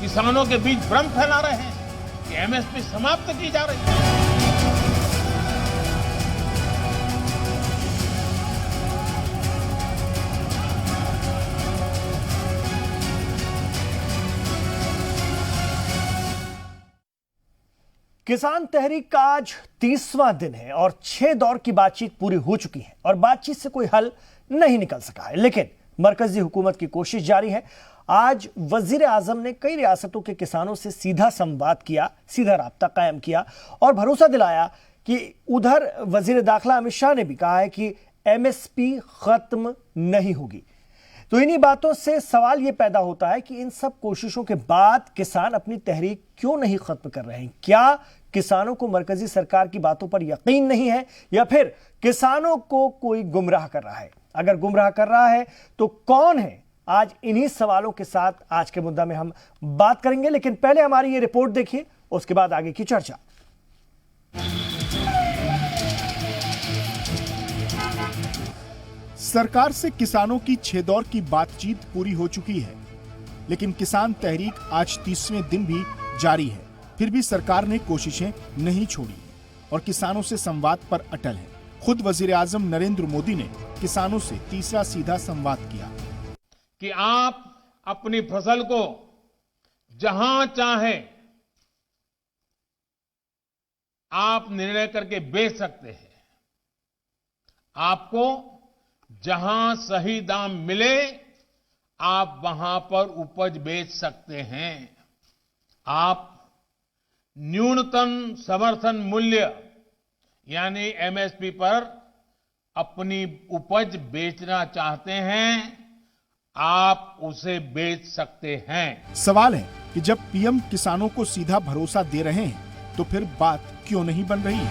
किसानों के बीच भ्रम फैला रहे हैं कि एमएसपी समाप्त की जा रही है। किसान तहरीक का आज 30वां दिन है और 6 दौर की बातचीत पूरी हो चुकी है और बातचीत से कोई हल नहीं निकल सका है, लेकिन मरकजी हुकूमत की कोशिश जारी है। आज वजीर आजम ने कई रियासतों के किसानों से सीधा संवाद किया, सीधा राब्ता कायम किया और भरोसा दिलाया कि उधर वजीर दाखिला अमित शाह ने भी कहा है कि एमएसपी खत्म नहीं होगी। तो इन्हीं बातों से सवाल यह पैदा होता है कि इन सब कोशिशों के बाद किसान अपनी तहरीक क्यों नहीं खत्म कर रहे हैं? क्या किसानों को मरकजी सरकार की बातों पर यकीन नहीं है या फिर किसानों को कोई गुमराह कर रहा है? अगर गुमराह कर रहा है तो कौन है? आज इन्हीं सवालों के साथ आज के मुद्दा में हम बात करेंगे, लेकिन पहले हमारी ये रिपोर्ट देखिए, उसके बाद आगे की चर्चा। सरकार से किसानों की 6 दौर की बातचीत पूरी हो चुकी है, लेकिन किसान तहरीक आज 30वें दिन भी जारी है। फिर भी सरकार ने कोशिशें नहीं छोड़ी और किसानों से संवाद पर अटल है। खुद वजीर आजम नरेंद्र मोदी ने किसानों से तीसरा सीधा संवाद किया कि आप अपनी फसल को जहां चाहे आप निर्णय करके बेच सकते हैं। आपको जहां सही दाम मिले आप वहां पर उपज बेच सकते हैं। आप न्यूनतम समर्थन मूल्य यानी एमएसपी पर अपनी उपज बेचना चाहते हैं, आप उसे बेच सकते हैं। सवाल है कि जब पीएम किसानों को सीधा भरोसा दे रहे हैं तो फिर बात क्यों नहीं बन रही?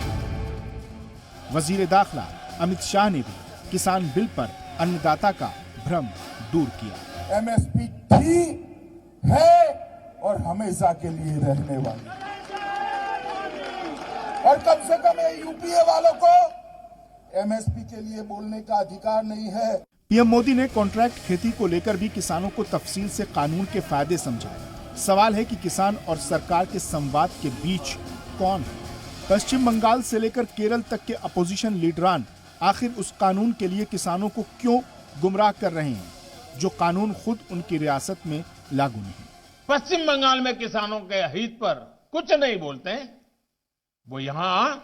वजीर दाखिला अमित शाह ने भी किसान बिल पर अन्नदाता का भ्रम दूर किया। एमएसपी थी, है और हमेशा के लिए रहने वाली, और कम से कम यूपीए वालों को एमएसपी के लिए बोलने का अधिकार नहीं है। पीएम मोदी ने कॉन्ट्रैक्ट खेती को लेकर भी किसानों को तफसील से कानून के फायदे समझाए। सवाल है कि किसान और सरकार के संवाद के बीच कौन है? पश्चिम बंगाल से लेकर केरल तक के अपोजिशन लीडरान आखिर उस कानून के लिए किसानों को क्यों गुमराह कर रहे हैं जो कानून खुद उनकी रियासत में लागू नहीं? पश्चिम बंगाल में किसानों के हित पर कुछ नहीं बोलते, वो यहां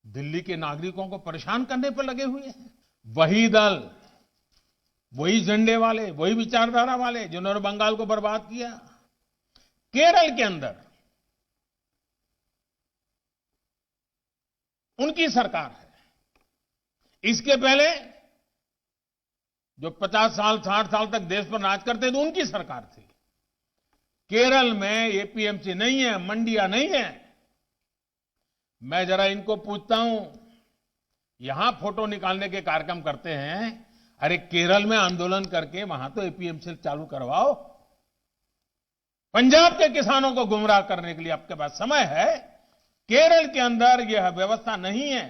दिल्ली के नागरिकों को परेशान करने पर लगे हुए हैं। वही दल, वही झंडे वाले, वही विचारधारा वाले जिन्होंने बंगाल को बर्बाद किया। केरल के अंदर उनकी सरकार है। इसके पहले जो 50 साल 60 साल तक देश पर राज करते थे उनकी सरकार थी। केरल में एपीएमसी नहीं है, मंडियां नहीं है। मैं जरा इनको पूछता हूं, यहां फोटो निकालने के कार्यक्रम करते हैं, अरे केरल में आंदोलन करके वहां तो एपीएमसी चालू करवाओ। पंजाब के किसानों को गुमराह करने के लिए आपके पास समय है। केरल के अंदर यह व्यवस्था नहीं है।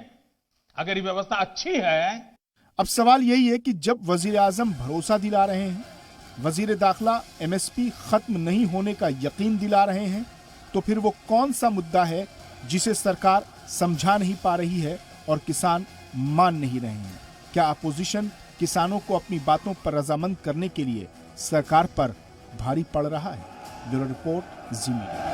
अगर ये व्यवस्था अच्छी है। अब सवाल यही है कि जब वजीर आजम भरोसा दिला रहे हैं, वजीर दाखिला एमएसपी खत्म नहीं होने का यकीन दिला रहे हैं, तो फिर वो कौन सा मुद्दा है जिसे सरकार समझा नहीं पा रही है और किसान मान नहीं रहे हैं? क्या अपोजिशन किसानों को अपनी बातों पर रजामंद करने के लिए सरकार पर भारी पड़ रहा है? ब्यूरो रिपोर्ट, जी मीडिया।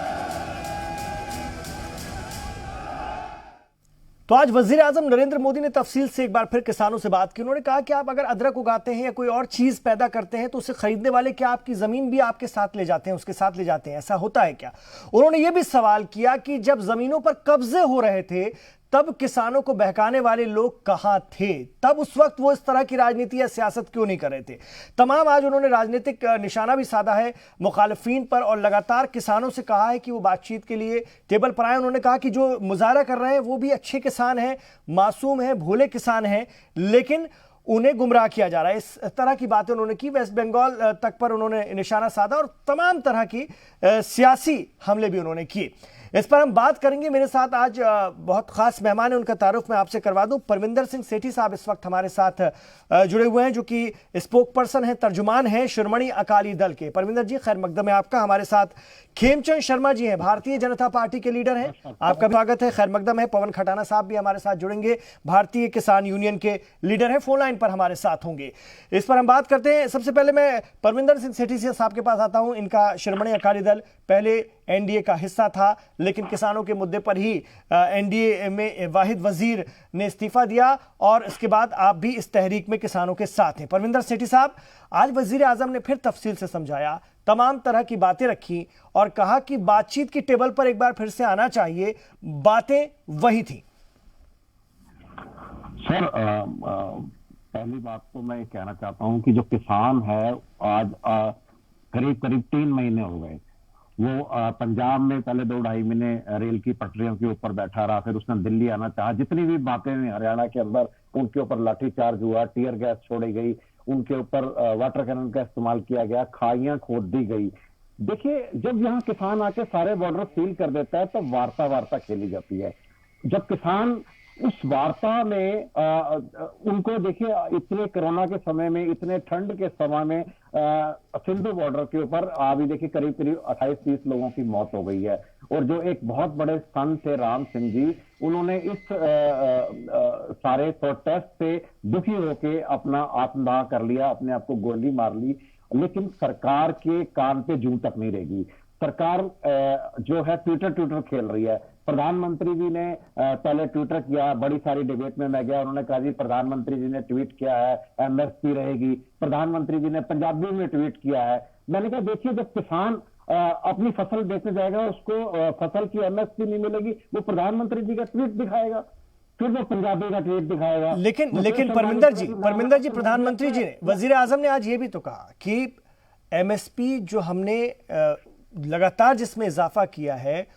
तो आज वजीर आजम नरेंद्र मोदी ने तफसील से एक बार फिर किसानों से बात की। उन्होंने कहा कि आप अगर अदरक उगाते हैं या कोई और चीज पैदा करते हैं तो उसे खरीदने वाले क्या आपकी जमीन भी आपके साथ ले जाते हैं, उसके साथ ले जाते हैं? ऐसा होता है क्या? उन्होंने यह भी सवाल किया कि जब जमीनों पर कब्जे हो रहे थे तब किसानों को बहकाने वाले लोग कहां थे? तब उस वक्त वो इस तरह की राजनीति या सियासत क्यों नहीं कर रहे थे? तमाम आज उन्होंने राजनीतिक निशाना भी साधा है मुखालिफिन पर और लगातार किसानों से कहा है कि वो बातचीत के लिए टेबल पर आए। उन्होंने कहा कि जो मुजाहरा कर रहे हैं वो भी अच्छे किसान हैं, मासूम हैं, भोले किसान हैं, लेकिन उन्हें गुमराह किया जा रहा है। इस तरह की बातें उन्होंने की। वेस्ट बंगाल तक पर उन्होंने निशाना साधा और तमाम तरह की सियासी हमले भी उन्होंने किए। इस पर हम बात करेंगे। मेरे साथ आज बहुत खास मेहमान है, उनका तारुफ मैं आपसे करवा दूं। परमिंदर सिंह सेठी साहब इस वक्त हमारे साथ जुड़े हुए हैं, जो कि स्पोक पर्सन है, तर्जुमान है शिरोमणि अकाली दल के। परमिंदर जी, खैर मकदम है आपका। हमारे साथ खेमचंद शर्मा जी हैं, भारतीय जनता पार्टी के लीडर हैं, आपका स्वागत है, खैर मकदम है। पवन खटाना साहब भी हमारे साथ जुड़ेंगे, भारतीय किसान यूनियन के लीडर हैं, फोन लाइन पर हमारे साथ होंगे। इस पर हम बात करते हैं। सबसे पहले मैं परमिंदर सिंह सेठी साहब के पास आता हूं। इनका शिरोमणि अकाली दल पहले एनडीए का हिस्सा था, लेकिन किसानों के मुद्दे पर ही एनडीए में वाहिद वजीर ने इस्तीफा दिया और इसके बाद आप भी इस तहरीक में किसानों के साथ हैं। परमिंदर सेठी साहब, आज वजीर आजम ने फिर तफसील से समझाया, तमाम तरह की बातें रखी और कहा कि बातचीत की टेबल पर एक बार फिर से आना चाहिए। बातें वही थी। सर, पहली बात तो मैं कहना चाहता हूं कि जो किसान है आज करीब करीब 3 महीने हो गए, वो पंजाब में पहले 2-2.5 महीने रेल की पटरियों के ऊपर बैठा रहा, फिर उसने दिल्ली आना चाहा। जितनी भी बातें हरियाणा के अंदर उनके ऊपर लाठीचार्ज हुआ, टीयर गैस छोड़ी गई, उनके ऊपर वाटर कैनन का इस्तेमाल किया गया, खाइयां खोद दी गई। देखिए, जब यहाँ किसान आके सारे बॉर्डर सील कर देता है तो वार्ता खेली जाती है। जब किसान उस वार्ता में उनको देखिए, इतने कोरोना के समय में, इतने ठंड के समय में सिंधु बॉर्डर के ऊपर अभी देखिए करीब करीब 28-30 लोगों की मौत हो गई है। और जो एक बहुत बड़े संत थे राम सिंह जी, उन्होंने इस सारे प्रोटेस्ट से दुखी होके अपना आत्मदाह कर लिया, अपने आप को गोली मार ली। लेकिन सरकार के कान पे जूं तक नहीं रहेगी। सरकार जो है ट्विटर खेल रही है। प्रधानमंत्री जी ने पहले ट्विटर किया, बड़ी सारी डिबेट में मैं गया, उन्होंने कहा जी प्रधानमंत्री जी ने ट्वीट किया है एमएसपी रहेगी। प्रधानमंत्री जी ने पंजाबी में ट्वीट किया है। मैंने कहा देखिए, जब किसान अपनी फसल बेचने जाएगा, उसको फसल की एमएसपी नहीं मिलेगी, वो प्रधानमंत्री जी का ट्वीट दिखाएगा, फिर वो पंजाबी का ट्वीट दिखाएगा। लेकिन परमिंदर जी, प्रधानमंत्री जी ने, वजीर आजम ने आज ये भी तो कहा कि एमएसपी जो हमने लगातार जिसमें इजाफा किया है,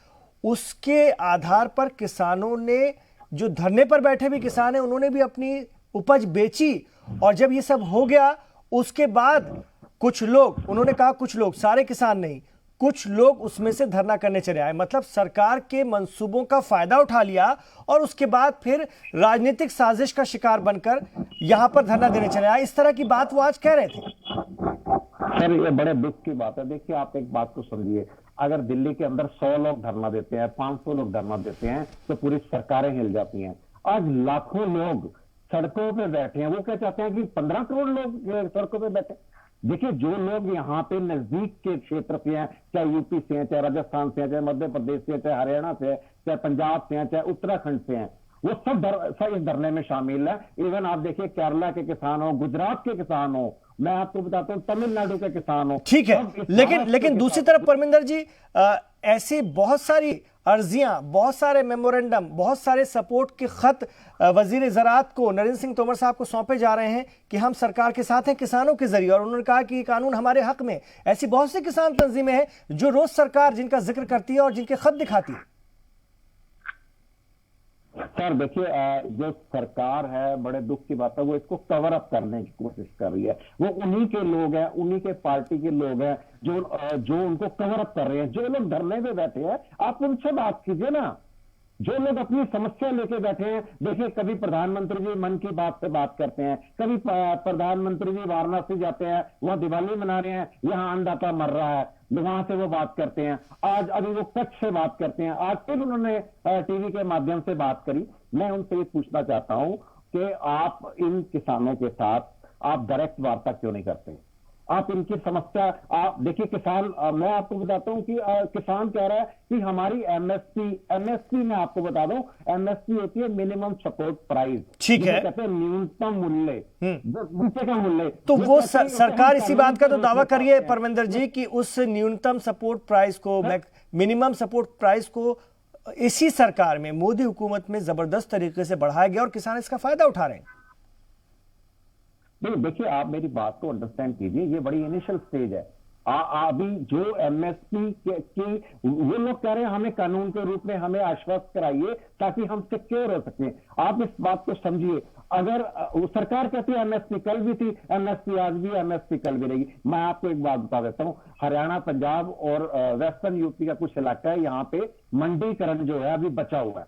उसके आधार पर किसानों ने, जो धरने पर बैठे भी किसान हैं, उन्होंने भी अपनी उपज बेची। और जब ये सब हो गया, उसके बाद कुछ लोग, उन्होंने कहा कुछ लोग, सारे किसान नहीं, कुछ लोग उसमें से धरना करने चले आए। मतलब सरकार के मंसूबों का फायदा उठा लिया और उसके बाद फिर राजनीतिक साजिश का शिकार बनकर यहां पर धरना देने चले आए। इस तरह की बात वो आज कह रहे थे। सर, ये बड़े दुख की बात है। देखिए, आप एक बात को समझिए, अगर दिल्ली के अंदर 100 लोग धरना देते हैं, 500 लोग धरना देते हैं, तो पूरी सरकारें हिल जाती हैं। आज लाखों लोग सड़कों पे बैठे हैं। वो क्या चाहते हैं कि 15 करोड़ लोग सड़कों पे बैठे। देखिए, जो लोग यहाँ पे नजदीक के क्षेत्र से हैं, चाहे यूपी से हैं, चाहे राजस्थान से हैं, चाहे मध्य प्रदेश से, चाहे हरियाणा से, चाहे पंजाब से हैं, चाहे उत्तराखंड से हैं, वो सब इस धरने में शामिल है। इवन आप देखिए, केरला के किसान हो, गुजरात के किसान हो, मैं आपको बताता हूं तमिलनाडु के किसान हो। ठीक है, लेकिन दूसरी तरफ परमिंदर जी, ऐसी बहुत सारी अर्जियां, बहुत सारे मेमोरेंडम, बहुत सारे सपोर्ट के खत वजीर ज़राअत को, नरेंद्र सिंह तोमर साहब को सौंपे जा रहे हैं कि हम सरकार के साथ हैं किसानों के जरिए, और उन्होंने कहा कि कानून हमारे हक में। ऐसी बहुत सी किसान तंजीमें हैं जो रोज सरकार जिनका जिक्र करती है और जिनके खत दिखाती है। सर देखिए, जो सरकार है, बड़े दुख की बात है, वो इसको कवर अप करने की कोशिश कर रही है। वो उन्हीं के लोग हैं, उन्हीं के पार्टी के लोग हैं जो उनको कवर अप कर रहे हैं। जो लोग धरने पे बैठे हैं, आप उनसे बात कीजिए ना। जो लोग अपनी समस्या लेके बैठे हैं, देखिए, कभी प्रधानमंत्री जी मन की बात से बात करते हैं, कभी प्रधानमंत्री जी वाराणसी जाते हैं, वहां दिवाली मना रहे हैं, यहाँ अन्नदाता मर रहा है, वहां से वो बात करते हैं। आज अभी वो कच्छ से बात करते हैं, आज फिर उन्होंने टीवी के माध्यम से बात करी। मैं उनसे ये पूछना चाहता हूं कि आप इन किसानों के साथ आप डायरेक्ट वार्ता क्यों नहीं करते? आप इनकी समस्या, आप देखिए, किसान, मैं आपको बताता हूं कि किसान कह रहा है कि हमारी एमएसपी मैं आपको बता दूं, एमएसपी होती है मिनिमम सपोर्ट प्राइस। ठीक है, कहते हैं न्यूनतम मूल्य, नीचे का मूल्य। तो वो सरकार इसी बात का तो दावा करिए परमिंदर जी कि उस न्यूनतम सपोर्ट प्राइस को, मिनिमम सपोर्ट प्राइस को इसी सरकार में, मोदी हुकूमत में जबरदस्त तरीके से बढ़ाया गया और किसान इसका फायदा उठा रहे हैं। नहीं, देखिए, आप मेरी बात को अंडरस्टैंड कीजिए, ये बड़ी इनिशियल स्टेज है। अभी जो एमएसपी की वो लोग कह रहे हैं हमें कानून के रूप में हमें आश्वस्त कराइए ताकि हम सिक्योर हो सकें। आप इस बात को समझिए, अगर सरकार कहती है एमएसपी कल भी थी, एमएसपी आज भी, एमएसपी कल भी रहेगी। मैं आपको एक बात बता देता हूं, हरियाणा, पंजाब और वेस्टर्न यूपी का कुछ इलाका है, यहाँ पे मंडीकरण जो है अभी बचा हुआ है।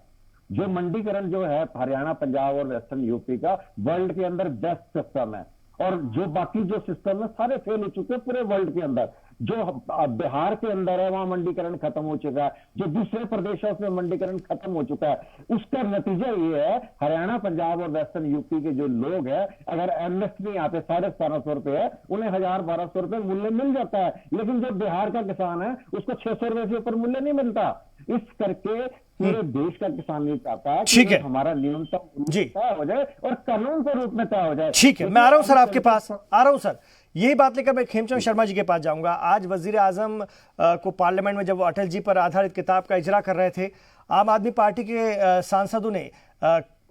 जो मंडीकरण जो है हरियाणा, पंजाब और वेस्टर्न यूपी का वर्ल्ड के अंदर बेस्ट सिस्टम है, और जो बाकी जो सिस्टम है सारे फेल हो चुके हैं पूरे वर्ल्ड के अंदर। जो बिहार के अंदर है वहां मंडीकरण खत्म हो चुका है, जो दूसरे प्रदेशों में मंडीकरण खत्म हो चुका है। उसका नतीजा ये है, हरियाणा, पंजाब और वेस्टर्न यूपी के जो लोग हैं, अगर एमएसपी यहाँ पे 1750 रुपए है, उन्हें 1000-1200 रुपए मूल्य मिल जाता है। लेकिन जो बिहार का किसान है उसको 600 रुपए से ऊपर मूल्य नहीं मिलता। इस करके पूरे देश का किसान ये चाहता है कि हमारा न्यूनतम तय हो जाए और कानून के रूप में तय हो जाए। ठीक है, मैं आ रहा हूं सर आपके पास, आ रहा हूं सर। यही बात लेकर मैं खेमचंद शर्मा जी के पास जाऊंगा। आज वजीर आजम को पार्लियामेंट में जब वो अटल जी पर आधारित किताब का इजरा कर रहे थे, आम आदमी पार्टी के सांसदों ने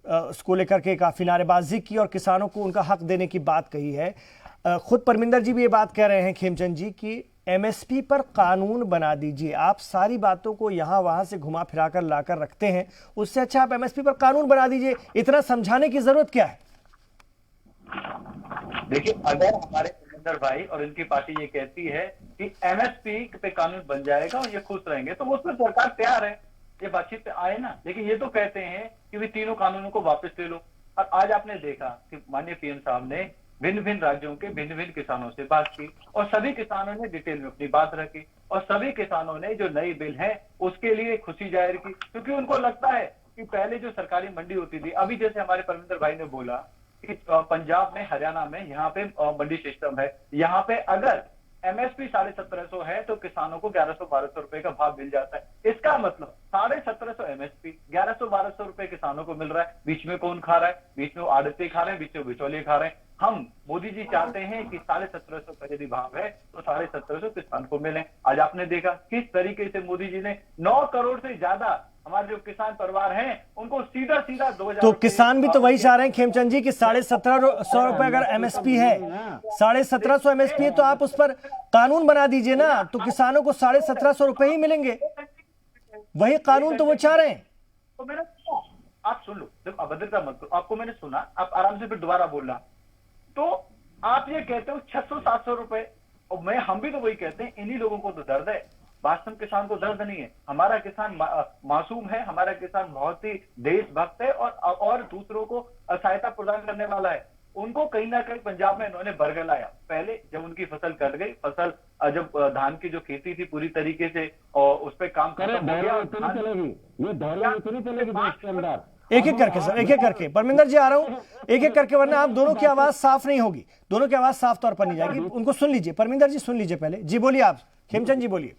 उसको लेकर के काफी नारेबाजी की और किसानों को उनका हक देने की बात कही है। खुद परमिंदर जी भी ये बात कह रहे हैं खेमचंद जी की एमएसपी पर कानून बना दीजिए। आप सारी बातों को यहां वहां से घुमा फिरा कर लाकर रखते हैं, उससे अच्छा आप एमएसपी पर कानून बना दीजिए। इतना समझाने की जरूरत क्या है? देखिए, अगर हमारे परमिंदर भाई और इनकी पार्टी ये कहती है कि एमएसपी पे कानून बन जाएगा और ये खुश रहेंगे, तो वो उसमें सरकार तैयार है, ये बातचीत पे आए ना। लेकिन ये तो कहते हैं कि वे तीनों कानूनों को वापस ले लो। और आज आपने देखा कि माननीय पीएम साहब ने भिन्न भिन्न राज्यों के भिन्न भिन्न किसानों से बात की और सभी किसानों ने डिटेल में अपनी बात रखी और सभी किसानों ने जो नई बिल है उसके लिए खुशी जाहिर की, क्योंकि उनको लगता है कि पहले जो सरकारी मंडी होती थी, अभी जैसे हमारे परमिंदर भाई ने बोला कि पंजाब में, हरियाणा में यहाँ पे मंडी सिस्टम है, यहाँ पे अगर एमएसपी 1750 है तो किसानों को 1100-1200 रुपए का भाव मिल जाता है। इसका मतलब 1750 एमएसपी, 1100-1200 रुपए किसानों को मिल रहा है। बीच में कौन खा रहा है? बीच में आड़ती खा रहे हैं, बीच में बिचौलिए खा रहे हैं। हम मोदी जी चाहते हैं कि 1750 का यदि भाव है तो 1750 किसान को मिले। आज आपने देखा किस तरीके से मोदी जी ने 9 करोड़ से ज्यादा हमारे जो किसान परिवार हैं उनको सीधा 2000। तो किसान भी तो वही चाह रहे हैं खेमचंद जी कि 1750 रुपए अगर एमएसपी है, 1750 एमएसपी है, तो आप उस पर कानून बना दीजिए ना, तो किसानों को 1750 रुपए ही मिलेंगे। वही कानून तो वो चाह रहे हैं। तो मैंने, आप सुन लो, जब अभद्रता मत करो, आपको मैंने सुना, आप आराम से फिर दोबारा बोलना। तो आप ये कहते हो 600-700 रुपए, और हम भी तो वही कहते हैं, इन्हीं लोगों को तो दर्द है। वास्तव किसान को दर्द नहीं है। हमारा किसान मासूम है, हमारा किसान बहुत ही देशभक्त है और दूसरों को सहायता प्रदान करने वाला है। उनको कहीं ना कहीं पंजाब में इन्होंने बरगलाया। पहले जब उनकी फसल कट गई, फसल जब धान की जो खेती थी पूरी तरीके से और उस पर काम खत्म हो गया, एक एक करके सर, एक एक करके परमिंदर जी आ रहा हूं, एक एक करके, वरना आप दोनों की आवाज साफ नहीं होगी, दोनों की आवाज साफ तौर पर नहीं जाएगी। उनको सुन लीजिए, परमिंदर जी सुन लीजिए पहले। जी बोलिए आप, खेमचंद जी बोलिए।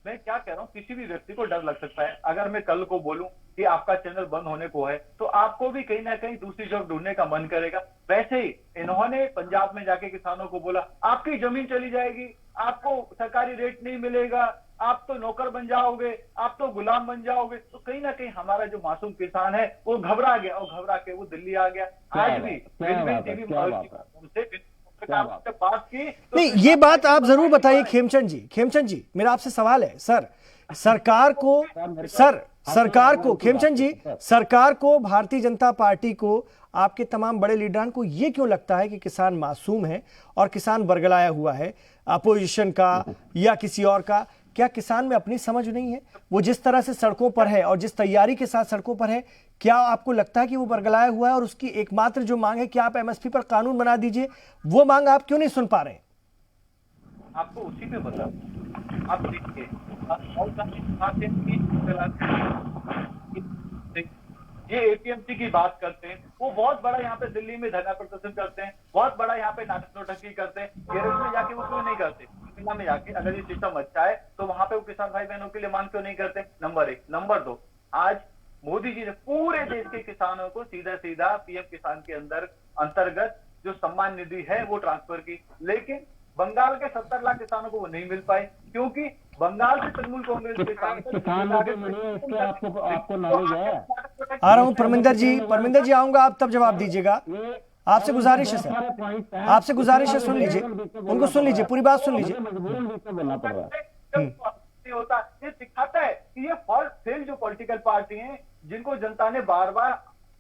मैं क्या कह रहा हूं, किसी भी व्यक्ति को डर लग सकता है। अगर मैं कल को बोलूं कि आपका चैनल बंद होने को है तो आपको भी कहीं ना कहीं दूसरी जॉब ढूंढने का मन करेगा। वैसे ही इन्होंने पंजाब में जाके किसानों को बोला आपकी जमीन चली जाएगी, आपको सरकारी रेट नहीं मिलेगा, आप तो नौकर बन जाओगे, आप तो गुलाम बन जाओगे। तो कहीं ना कहीं हमारा जो मासूम किसान है वो घबरा गया और घबरा के वो दिल्ली आ गया। आज भी बात की नहीं, ये बात आप जरूर बताइए खेमचंद जी। खेमचंद जी, मेरा आपसे सवाल है सर, सरकार को खेमचंद जी, सरकार को, भारतीय जनता पार्टी को, आपके तमाम बड़े लीडरान को ये क्यों लगता है कि किसान मासूम है और किसान बरगलाया हुआ है, अपोजिशन का या किसी और का? क्या किसान में अपनी समझ नहीं है? वो जिस तरह से सड़कों पर है और जिस तैयारी के साथ सड़कों पर है, क्या आपको लगता है कि वो बरगलाया हुआ है और उसकी एकमात्र जो मांग है कि आप एमएसपी पर कानून बना दीजिए, वो मांग आप क्यों नहीं सुन पा रहे? आपको उसी पे बता, आप देखिए, ये एपीएमसी की बात करते हैं, वो बहुत बड़ा यहाँ पे दिल्ली में धरना प्रदर्शन करते हैं, बहुत बड़ा यहाँ पे नाटक नौटंकी करते हैं। केरल में जाके वो क्यों नहीं करते? इंडिया में जाके अगर ये सिस्टम अच्छा है तो वहां पे वो किसान भाई बहनों के लिए मांग क्यों नहीं करते? नंबर 1। नंबर 2, आज मोदी जी ने पूरे देश के किसानों को सीधा सीधा पीएम किसान के अंतर्गत जो सम्मान निधि है वो ट्रांसफर की, लेकिन बंगाल के 70 लाख किसानों को वो नहीं मिल पाए, क्योंकि बंगाल से तृणमूल कांग्रेस के आ रहा हूं परमिंदर जी, आऊंगा, आप तब जवाब दीजिएगा। आपसे गुजारिश है सर, आपसे गुजारिश है, सुन लीजिए, उनको सुन लीजिए, पूरी बात सुन लीजिए। बोलना पड़ रहा है होता ये दिखाता है कि ये फॉल्स फेल जो पॉलिटिकल पार्टी हैं जिनको जनता ने बार बार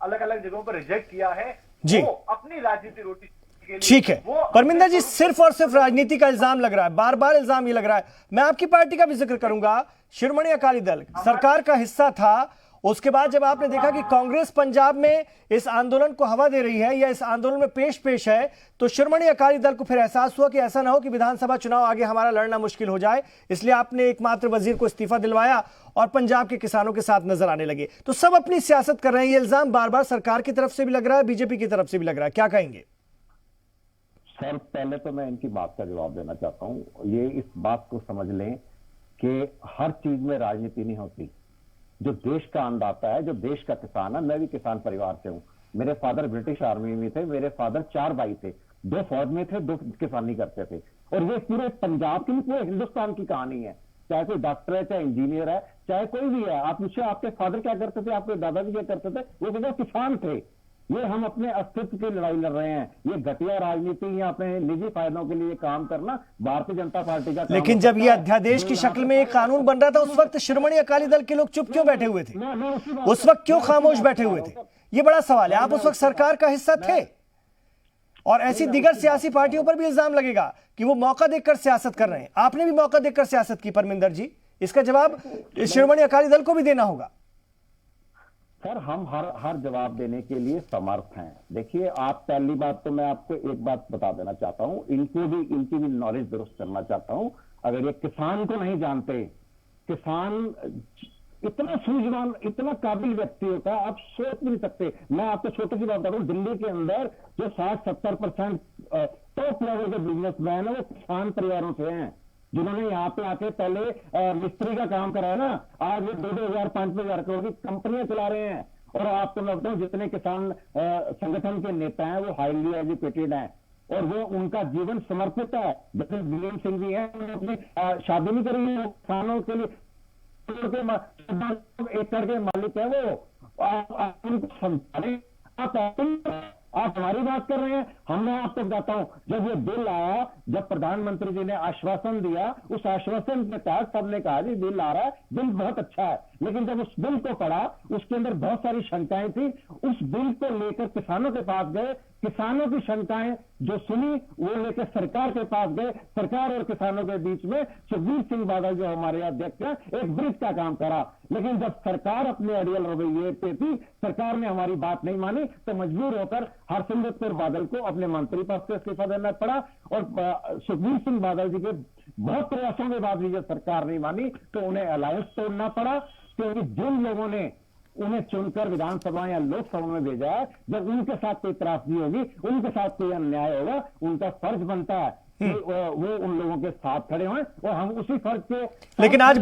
अलग अलग जगहों पर रिजेक्ट किया है जी, वो अपनी राजनीति रोटी के लिए ठीक है। परमिंदर जी, सिर्फ और सिर्फ राजनीति का इल्जाम लग रहा है, बार बार इल्जाम ये लग रहा है। मैं आपकी पार्टी का भी जिक्र करूंगा, शिरोमणि अकाली दल सरकार का हिस्सा था। उसके बाद जब आपने देखा कि कांग्रेस पंजाब में इस आंदोलन को हवा दे रही है या इस आंदोलन में पेश है, तो शिरोमणि अकाली दल को फिर एहसास हुआ कि ऐसा ना हो कि विधानसभा चुनाव आगे हमारा लड़ना मुश्किल हो जाए, इसलिए आपने एकमात्र वजीर को इस्तीफा दिलवाया और पंजाब के किसानों के साथ नजर आने लगे। तो सब अपनी सियासत कर रहे हैं, ये इल्जाम बार बार सरकार की तरफ से भी लग रहा है, बीजेपी की तरफ से भी लग रहा है, क्या कहेंगे? सर, पहले तो मैं इनकी बात का जवाब देना चाहता हूं। ये इस बात को समझ लें कि हर चीज में राजनीति नहीं होती। जो देश का अन्नदाता है, जो देश का किसान है, मैं भी किसान परिवार से हूं। मेरे फादर ब्रिटिश आर्मी में थे, मेरे फादर 4 भाई थे, 2 फौज में थे, 2 किसानी करते थे। और ये पूरे पंजाब की, पूरे हिंदुस्तान की कहानी है। चाहे कोई डॉक्टर है, चाहे इंजीनियर है, चाहे कोई भी है। आप पूछे आपके फादर क्या करते थे, आपके दादाजी क्या करते थे? वो किसान थे। ये हम अपने अस्तित्व की लड़ाई लड़ रहे हैं। ये घटिया राजनीति या अपने निजी फायदों के लिए काम करना भारतीय जनता पार्टी का काम। लेकिन जब ये अध्यादेश की शक्ल में एक कानून बन रहा था, उस वक्त शिरोमणि अकाली दल के लोग चुप क्यों बैठे हुए थे? उस वक्त क्यों खामोश बैठे हुए थे? ये बड़ा सवाल है। आप उस वक्त सरकार का हिस्सा थे और ऐसी दिगर सियासी पार्टियों पर भी इल्जाम लगेगा कि वो मौका देखकर सियासत कर रहे हैं। आपने भी मौका देखकर सियासत की परमिंदर जी, इसका जवाब शिरोमणि अकाली दल को भी देना होगा। सर, हम हर जवाब देने के लिए समर्थ हैं। देखिए, आप पहली बात तो मैं आपको एक बात बता देना चाहता हूं, इनकी भी नॉलेज दुरुस्त करना चाहता हूं। अगर ये किसान को नहीं जानते, किसान इतना सूझवान, इतना काबिल व्यक्ति होता है, आप सोच भी नहीं सकते। मैं आपको छोटी सी बात बता दूं, दिल्ली के अंदर जो 60-70% टॉप लेवल के बिजनेसमैन है वो किसान परिवारों से हैं, जिन्होंने यहाँ पे आके पहले मिस्त्री का काम करा है ना, आज वो 2,000 5,000 करोड़ की कंपनियां चला रहे हैं। और आपको मैं बताऊं, जितने किसान संगठन के नेता हैं वो हाईली एजुकेटेड हैं और वो उनका जीवन समर्पित है। जैसे विलियम सिंह जी हैं, उन्होंने अपनी शादी नहीं करी है, किसानों के लिए एकड़ के मालिक है वो। आप उनको समझाने, आप हमारी बात कर रहे हैं। मैं आपको बताता हूं, जब ये बिल आया, जब प्रधानमंत्री जी ने आश्वासन दिया, उस आश्वासन के तहत सबने कहा जी बिल आ रहा है, बिल बहुत अच्छा है। लेकिन जब उस बिल को पढ़ा, उसके अंदर बहुत सारी शंकाएं थी। उस बिल को लेकर किसानों के पास गए, किसानों की शंकाएं जो सुनी वो लेकर सरकार के पास गए। सरकार और किसानों के बीच में सुखबीर सिंह बादल जो हमारे अध्यक्ष हैं, एक ब्रिज का काम करा। लेकिन जब सरकार अपने अड़ियल रवैये पे थी, सरकार ने हमारी बात नहीं मानी, तो मजबूर होकर हरसिमरत कौर बादल को अपने मंत्री पद से इस्तीफा देना पड़ा। और सुखबीर सिंह बादल जी के बहुत प्रयासों के बाद भी जब सरकार नहीं मानी तो उन्हें अलायंस तोड़ना पड़ा, क्योंकि जिन लोगों ने उन्हें चुनकर विधानसभा या लोकसभा में भेजा है, जब उनके साथ कोई त्रासदी होगी, उनके साथ कोई अन्याय होगा, उनका फर्ज बनता है कि वो उन लोगों के साथ खड़े हों और हम उसी फर्ज के। लेकिन आज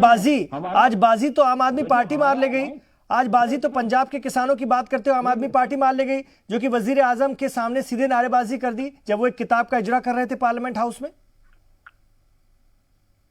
बाजी तो आम आदमी पार्टी मार ले गई। आज बाजी तो पंजाब के किसानों की बात करते हो आम आदमी पार्टी मार ले गई, जो कि वजीर आजम के सामने सीधे नारेबाजी कर दी जब वो एक किताब का इजरा कर रहे थे पार्लियामेंट हाउस में।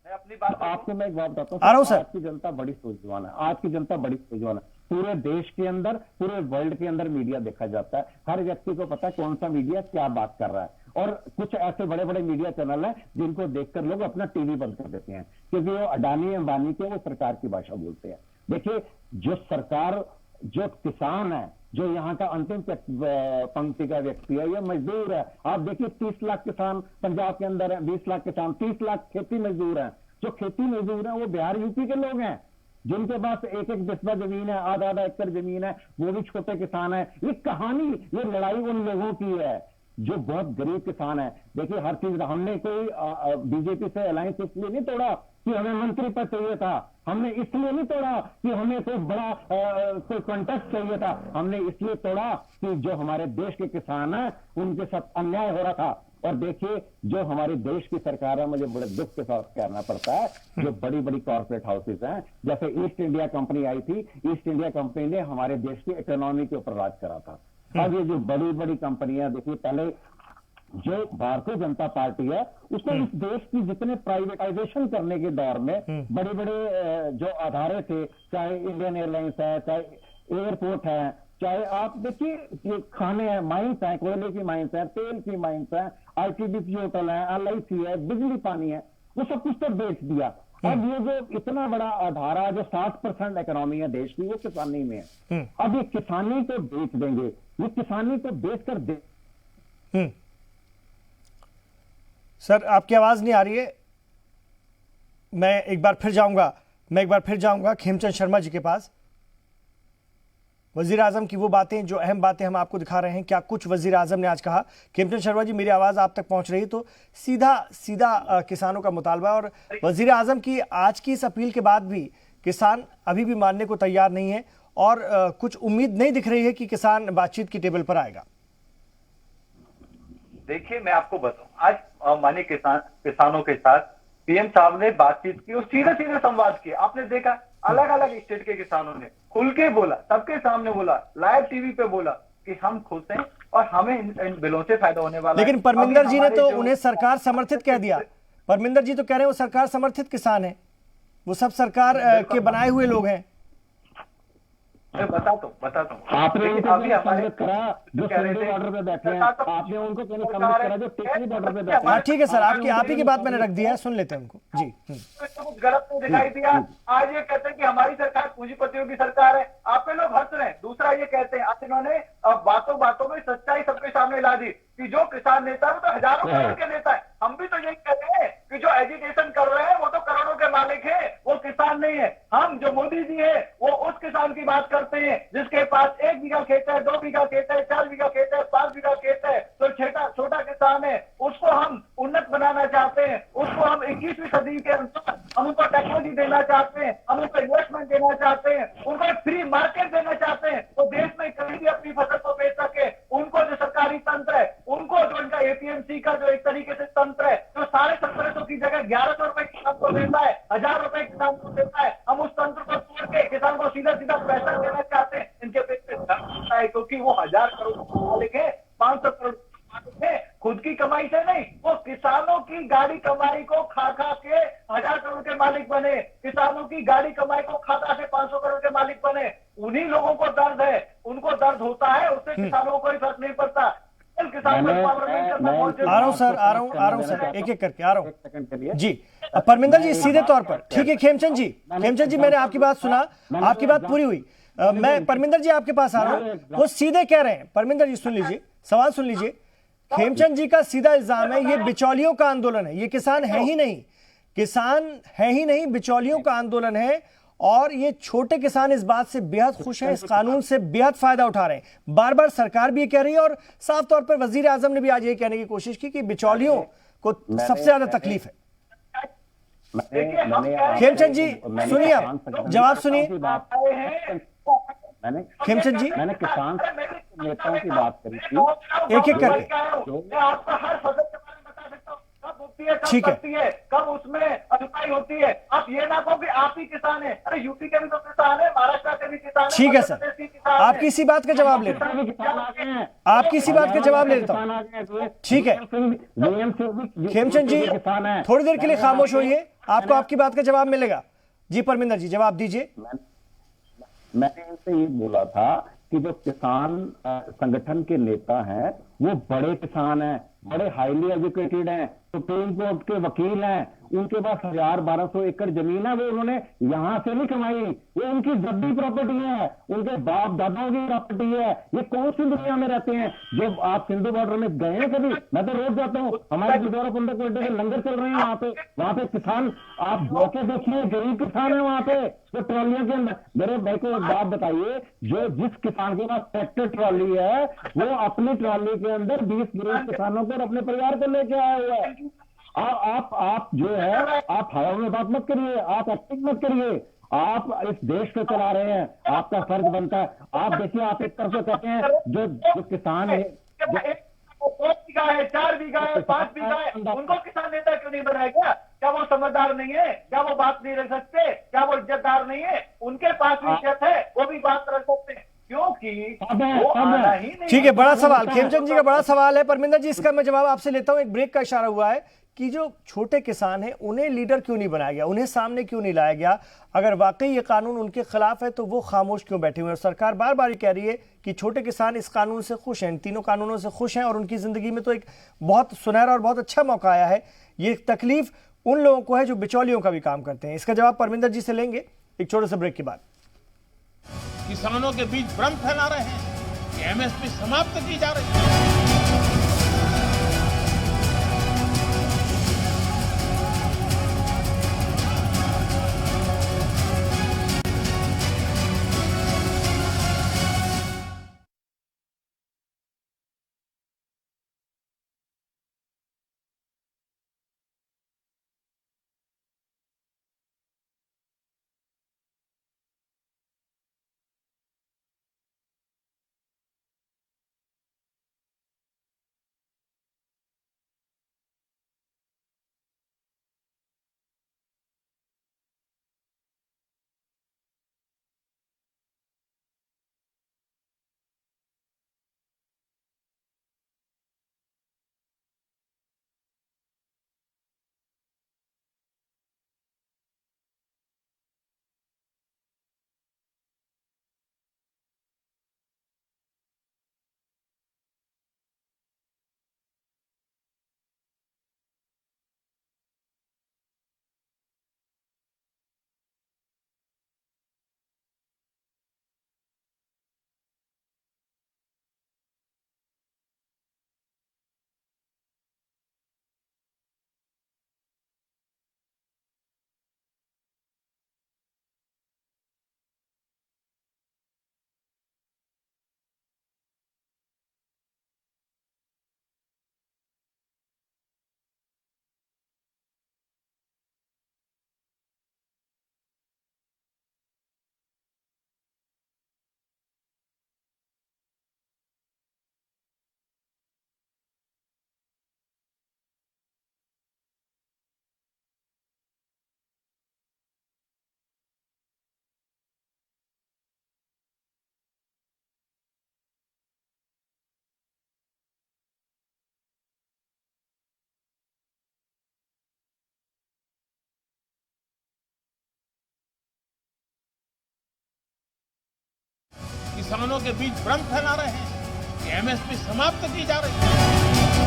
अपनी बात आपको मैं एक बात बताता हूँ, आज की जनता बड़ी सूझवान है। आज की जनता बड़ी सूझवान है। पूरे देश के अंदर, पूरे वर्ल्ड के अंदर मीडिया देखा जाता है। हर व्यक्ति को पता है कौन सा मीडिया क्या बात कर रहा है। और कुछ ऐसे बड़े बड़े मीडिया चैनल हैं जिनको देखकर लोग अपना टीवी बंद कर देते हैं, क्योंकि वो अडानी अंबानी के वो सरकार की भाषा बोलते हैं। देखिए, जो सरकार, जो किसान है, जो यहाँ का अंतिम पंक्ति का व्यक्ति है, ये मजदूर है। आप देखिए 30 लाख किसान पंजाब के अंदर है, 20 लाख किसान, 30 लाख खेती मजदूर हैं। जो खेती मजदूर हैं वो बिहार यूपी के लोग हैं, जिनके पास एक बिस्बा जमीन है, आधा एकड़ जमीन है, वो भी छोटे किसान है। ये कहानी, ये लड़ाई उन लोगों की है जो बहुत गरीब किसान है। देखिए, हर चीज, हमने कोई बीजेपी से अलायंस इसलिए नहीं तोड़ा कि हमें मंत्री पद चाहिए था, हमने इसलिए नहीं तोड़ा कि हमें कोई बड़ा कोई कॉन्टेस्ट चाहिए था, हमने इसलिए तोड़ा कि जो हमारे देश के किसान हैं उनके साथ अन्याय हो रहा था। और देखिए, जो हमारे देश की सरकार है, मुझे बड़े दुख के साथ कहना पड़ता है, जो बड़ी बड़ी कॉर्पोरेट हाउसेस हैं, जैसे ईस्ट इंडिया कंपनी आई थी, ईस्ट इंडिया कंपनी ने हमारे देश की इकोनॉमी के ऊपर राज करा था। अब ये जो बड़ी बड़ी कंपनियां, देखिए, पहले जो भारतीय जनता पार्टी है उसने इस देश की जितने प्राइवेटाइजेशन करने के दौर में बड़े बड़े जो आधारे थे, चाहे इंडियन एयरलाइंस है, चाहे एयरपोर्ट है, चाहे आप देखिए ये खाने हैं, माइंस हैं, कोयले की माइंस है, तेल की माइंस है, आईटीबीपी होटल है, LIC है, बिजली पानी है, वो सब कुछ तो बेच दिया। अब ये जो इतना बड़ा आधारा जो 60% इकोनॉमी है देश की, वो किसानी में है। अब ये किसानी को बेच देंगे, ये किसानी को बेच कर दे। सर आपकी आवाज नहीं आ रही है। मैं एक बार फिर जाऊंगा खेमचंद शर्मा जी के पास। वजीर आजम की वो बातें, जो अहम बातें हम आपको दिखा रहे हैं, क्या कुछ वजीर आजम ने आज कहा। खेमचंद शर्मा जी, मेरी आवाज आप तक पहुंच रही है तो सीधा किसानों का मुतालबा, और वजीर आजम की आज की इस अपील के बाद भी किसान अभी भी मानने को तैयार नहीं है और कुछ उम्मीद नहीं दिख रही है कि किसान बातचीत की टेबल पर आएगा। देखिए मैं आपको बताऊं, आज माननीय किसानों के साथ पीएम साहब ने बातचीत की और सीधे सीधे संवाद किया। आपने देखा अलग अलग स्टेट के किसानों ने खुल के बोला, सबके सामने बोला, लाइव टीवी पे बोला कि हम खुश हैं और हमें इन बिलों से फायदा होने वाला है। लेकिन परमिंदर जी ने तो उन्हें सरकार समर्थित कह दिया। परमिंदर जी तो कह रहे हैं वो सरकार समर्थित किसान है, वो सब सरकार के बनाए हुए लोग हैं। मैं बताता हूँ आपने उनको अभी हमारे करा जो सिंधु बॉर्डर पे बैठे हैं, आपने उनको कहने सम्मिलित करा जो टिकरी बॉर्डर पे बैठे हैं। ठीक है सर, आप ही की बात मैंने रख दिया है, सुन लेते हैं उनको जी। कुछ गलत नहीं दिखाई दिया। आज ये कहते हैं कि हमारी सरकार पूंजीपतियों की सरकार है, आप लोग हंस रहे हैं। दूसरा ये कहते हैं, आज इन्होंने बातों बातों में सच्चाई सबके सामने ला दी कि जो किसान नेता है वो तो हजारों करोड़ के नेता है। हम भी तो यही कहते हैं कि जो एजुकेशन कर रहे हैं वो तो करोड़ों के मालिक है, वो किसान नहीं है। हम जो मोदी जी है वो उस किसान की बात करते हैं जिसके पास 1 बीघा खेत है, 2 बीघा खेत है, 4 बीघा खेत है, 5 बीघा खेत है, तो छोटा किसान है, उसको हम उन्नत बनाना चाहते हैं, उसको हम 21वीं सदी के अंदर हम उनको टेक्नोलॉजी देना चाहते हैं, हम उनको इन्वेस्टमेंट देना चाहते हैं, उनको फ्री मार्केट देना चाहते हैं, तो देश में कहीं भी अपनी फसल को बेच सके। उनको जो सरकारी तंत्र है, उनको जो इनका APMC का जो एक तरीके से तंत्र है, जो 1750 की जगह 1100 रुपए किसान को देता है, 1000 रुपए किसान को देता है, हम उस तंत्र को तोड़ के किसान को सीधा सीधा पैसा देना चाहते हैं। इनके पेट पे दर्द होता है क्योंकि वो 1000 करोड़ मालिक है, 500 करोड़ मालिक है, खुद की कमाई से नहीं, वो किसानों की गाड़ी कमाई को खा के 1000 करोड़ के मालिक बने, किसानों की गाड़ी कमाई को खा के 500 करोड़ के मालिक बने। उन्हीं लोगों को दर्द है, उनको दर्द होता है, उससे किसानों को कोई फर्क नहीं पड़ता। आ रहा हूं सर, एक करके आ रहा हूं जी। परमिंदर जी सीधे तौर पर, ठीक है खेमचंद जी मैंने आपकी बात सुना, आपकी बात पूरी हुई। मैं परमिंदर जी आपके पास आ रहा हूं, वो सीधे कह रहे हैं, परमिंदर जी सुन लीजिए, सवाल सुन लीजिए। खेमचंद जी का सीधा इल्जाम है ये बिचौलियों का आंदोलन है, ये किसान है ही नहीं, बिचौलियों का आंदोलन है। और ये छोटे किसान इस बात से बेहद खुश हैं, इस कानून से बेहद फायदा उठा रहे हैं। बार बार सरकार भी ये कह रही है और साफ तौर पर वजीर आजम ने भी आज ये कहने की कोशिश की कि बिचौलियों को सबसे ज्यादा तकलीफ है। खेमचंद जी सुनिए, आप जवाब सुनिए। खेमचंद जी मैंने किसान नेताओं की बात करी थी, एक करके, ठीक है, कब उसमें अधुपाई होती है। आप ये ना कहो कि आप ही किसान हैं, अरे यूपी के भी तो किसान है, महाराष्ट्र के भी किसान है। ठीक है सर, आपकी इसी बात का जवाब ले रहा हूं, आपकी इसी बात का जवाब ले लेता हूं। ठीक है खेमचंद जी, थोड़ी देर के लिए खामोश होइए, आपको आपकी बात का जवाब मिलेगा। जी परमिंदर जी जवाब दीजिए। मैंने इनसे ये बोला था कि जो किसान संगठन के नेता हैं वो बड़े किसान हैं, बड़े हाईली एजुकेटेड हैं, सुप्रीम कोर्ट के वकील हैं, उनके पास 1000-1200 एकड़ जमीन है, वो उन्होंने यहां से नहीं कमाई, ये उनकी जब्दी प्रॉपर्टी है, उनके बाप दादाओं की प्रॉपर्टी है। ये कौन सी दुनिया में रहते हैं? जब आप सिंधु बॉर्डर में गए हैं कभी? मैं तो रोज जाता हूँ, हमारे गुरुद्वारा 15 किलोमीटर के लंगर चल रहे हैं वहां पे किसान, आप जाके देखिए, गरीब किसान है वहां पे, जो ट्रॉलियों के अंदर। मेरे भाई को एक बात बताइए, जो जिस किसान के पास ट्रैक्टर ट्रॉली है वो अपनी ट्रॉली के अंदर 20 गरीब किसानों को और अपने परिवार को लेके आया हुआ है। आप जो है, आप हवा में बात मत करिए, आप एक्टिंग मत करिए, आप इस देश को चला रहे हैं, आपका फर्ज बनता है। आप देखिए, आप एक तरफ से कहते हैं जो किसान है, 2 बीघा है, 4 बीघा है, 5 बीघा है, उनको किसान नेता क्यों नहीं बनाएगा? क्या वो समझदार नहीं है? क्या वो बात नहीं रख सकते? क्या वो इज्जतदार नहीं है? उनके पास भी इज्जत है, वो भी बात रख सकते हैं, क्योंकि वो आना ही नहीं। ठीक है, बड़ा सवाल खेमचंद जी का बड़ा सवाल है। परमिंदर जी इसका मैं जवाब आपसे लेता हूं। एक ब्रेक का इशारा हुआ है, कि जो छोटे किसान हैं उन्हें लीडर क्यों नहीं बनाया गया, उन्हें सामने क्यों नहीं लाया गया। अगर वाकई ये कानून उनके खिलाफ है तो वो खामोश क्यों बैठे हुए हैं। और सरकार बार बार ये कह रही है कि छोटे किसान इस कानून से खुश हैं, इन तीनों कानूनों से खुश हैं और उनकी जिंदगी में तो एक बहुत सुनहरा और बहुत अच्छा मौका आया है। ये तकलीफ उन लोगों को है जो बिचौलियों का भी काम करते हैं। इसका जवाब परमिंदर जी से लेंगे एक छोटे से ब्रेक के बाद। किसानों के बीच भ्रम फैला रहे हैं कि एमएसपी समाप्त की जा रही है। किसानों के बीच भ्रम फैला रहे हैं कि एमएसपी समाप्त की जा रही है।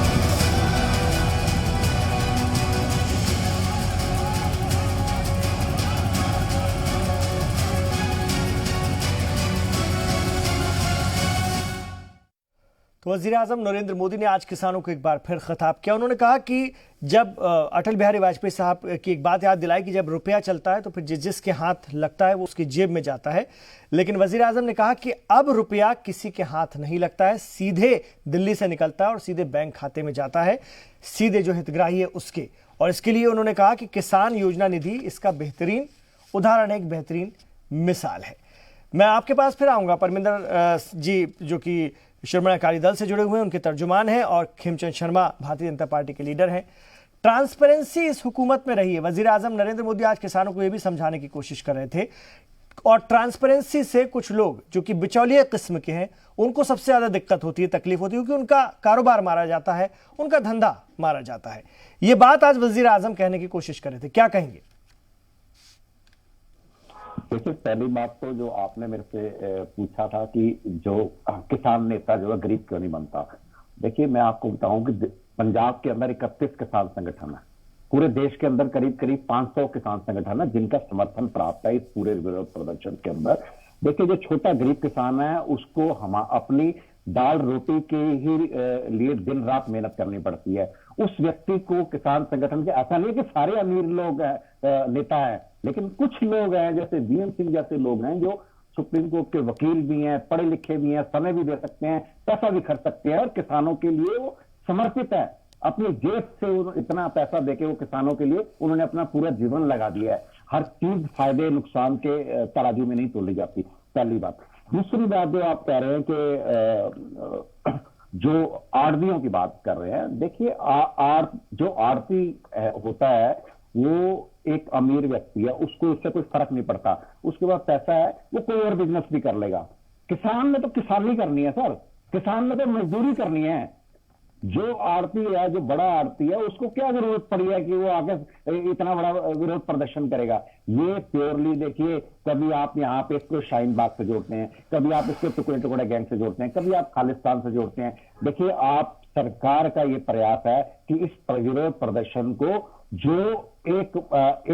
तो वज़ीर-ए-आज़म नरेंद्र मोदी ने आज किसानों को एक बार फिर खिताब किया। उन्होंने कहा कि जब अटल बिहारी वाजपेयी साहब की एक बात याद दिलाई कि जब रुपया चलता है तो फिर जिसके हाथ लगता है वो उसकी जेब में जाता है। लेकिन वज़ीर-ए-आज़म ने कहा कि अब रुपया किसी के हाथ नहीं लगता है, सीधे दिल्ली से निकलता है और सीधे बैंक खाते में जाता है, सीधे जो हितग्राही है उसके। और इसके लिए उन्होंने कहा कि किसान योजना निधि इसका बेहतरीन उदाहरण है, एक बेहतरीन मिसाल है। मैं आपके पास फिर आऊँगा परमिंदर जी, जो कि शिरोमणि अकाली दल से जुड़े हुए हैं, उनके तर्जुमान हैं, और खेमचंद शर्मा भारतीय जनता पार्टी के लीडर हैं। ट्रांसपेरेंसी इस हुकूमत में रही है। वज़ीर-ए-आज़म नरेंद्र मोदी आज किसानों को यह भी समझाने की कोशिश कर रहे थे, और ट्रांसपेरेंसी से कुछ लोग जो कि बिचौलिए किस्म के हैं उनको सबसे ज्यादा दिक्कत होती है, तकलीफ होती है, क्योंकि उनका कारोबार मारा जाता है, उनका धंधा मारा जाता है। ये बात आज वज़ीर-ए-आज़म कहने की कोशिश कर रहे थे, क्या कहेंगे? देखिए, पहली बात तो जो आपने मेरे से पूछा था कि जो किसान नेता जो है गरीब क्यों नहीं बनता। देखिए, मैं आपको बताऊं कि पंजाब के अंदर 31 किसान संगठन है, पूरे देश के अंदर करीब करीब 500 किसान संगठन है जिनका समर्थन प्राप्त है इस पूरे विरोध प्रदर्शन के अंदर। देखिए, जो छोटा गरीब किसान है उसको हम अपनी दाल रोटी के ही लिए दिन रात मेहनत करनी पड़ती है। उस व्यक्ति को किसान संगठन के, ऐसा नहीं कि सारे अमीर लोग नेता हैं, लेकिन कुछ लोग हैं जैसे बीएम सिंह जैसे लोग हैं जो सुप्रीम कोर्ट के वकील भी हैं, पढ़े लिखे भी हैं, समय भी दे सकते हैं, पैसा भी खर्च सकते हैं, और किसानों के लिए वो समर्पित है। अपनी जेब से इतना पैसा देके वो किसानों के लिए उन्होंने अपना पूरा जीवन लगा दिया है। हर चीज फायदे नुकसान के तराजू में नहीं तोली जाती, पहली बात। दूसरी बात जो आप कह रहे हैं कि जो आड़तियों की बात कर रहे हैं, देखिए जो आड़ती होता है वो एक अमीर व्यक्ति है, उसको इससे कोई फर्क नहीं पड़ता, उसके पास पैसा है, वो कोई और बिजनेस भी कर लेगा। किसान ने तो किसानी करनी है सर, किसान ने तो मजदूरी करनी है। जो आड़ती है, जो बड़ा आड़ती है, उसको क्या जरूरत पड़ी है कि वो आगे इतना बड़ा विरोध प्रदर्शन करेगा। ये प्योरली देखिए, कभी आप यहाँ पे इसको शाहीन बाग से जोड़ते हैं, कभी आप इसको टुकड़े टुकड़े गैंग से जोड़ते हैं, कभी आप खालिस्तान से जोड़ते हैं। देखिए, आप सरकार का ये प्रयास है कि इस विरोध प्रदर्शन को, जो एक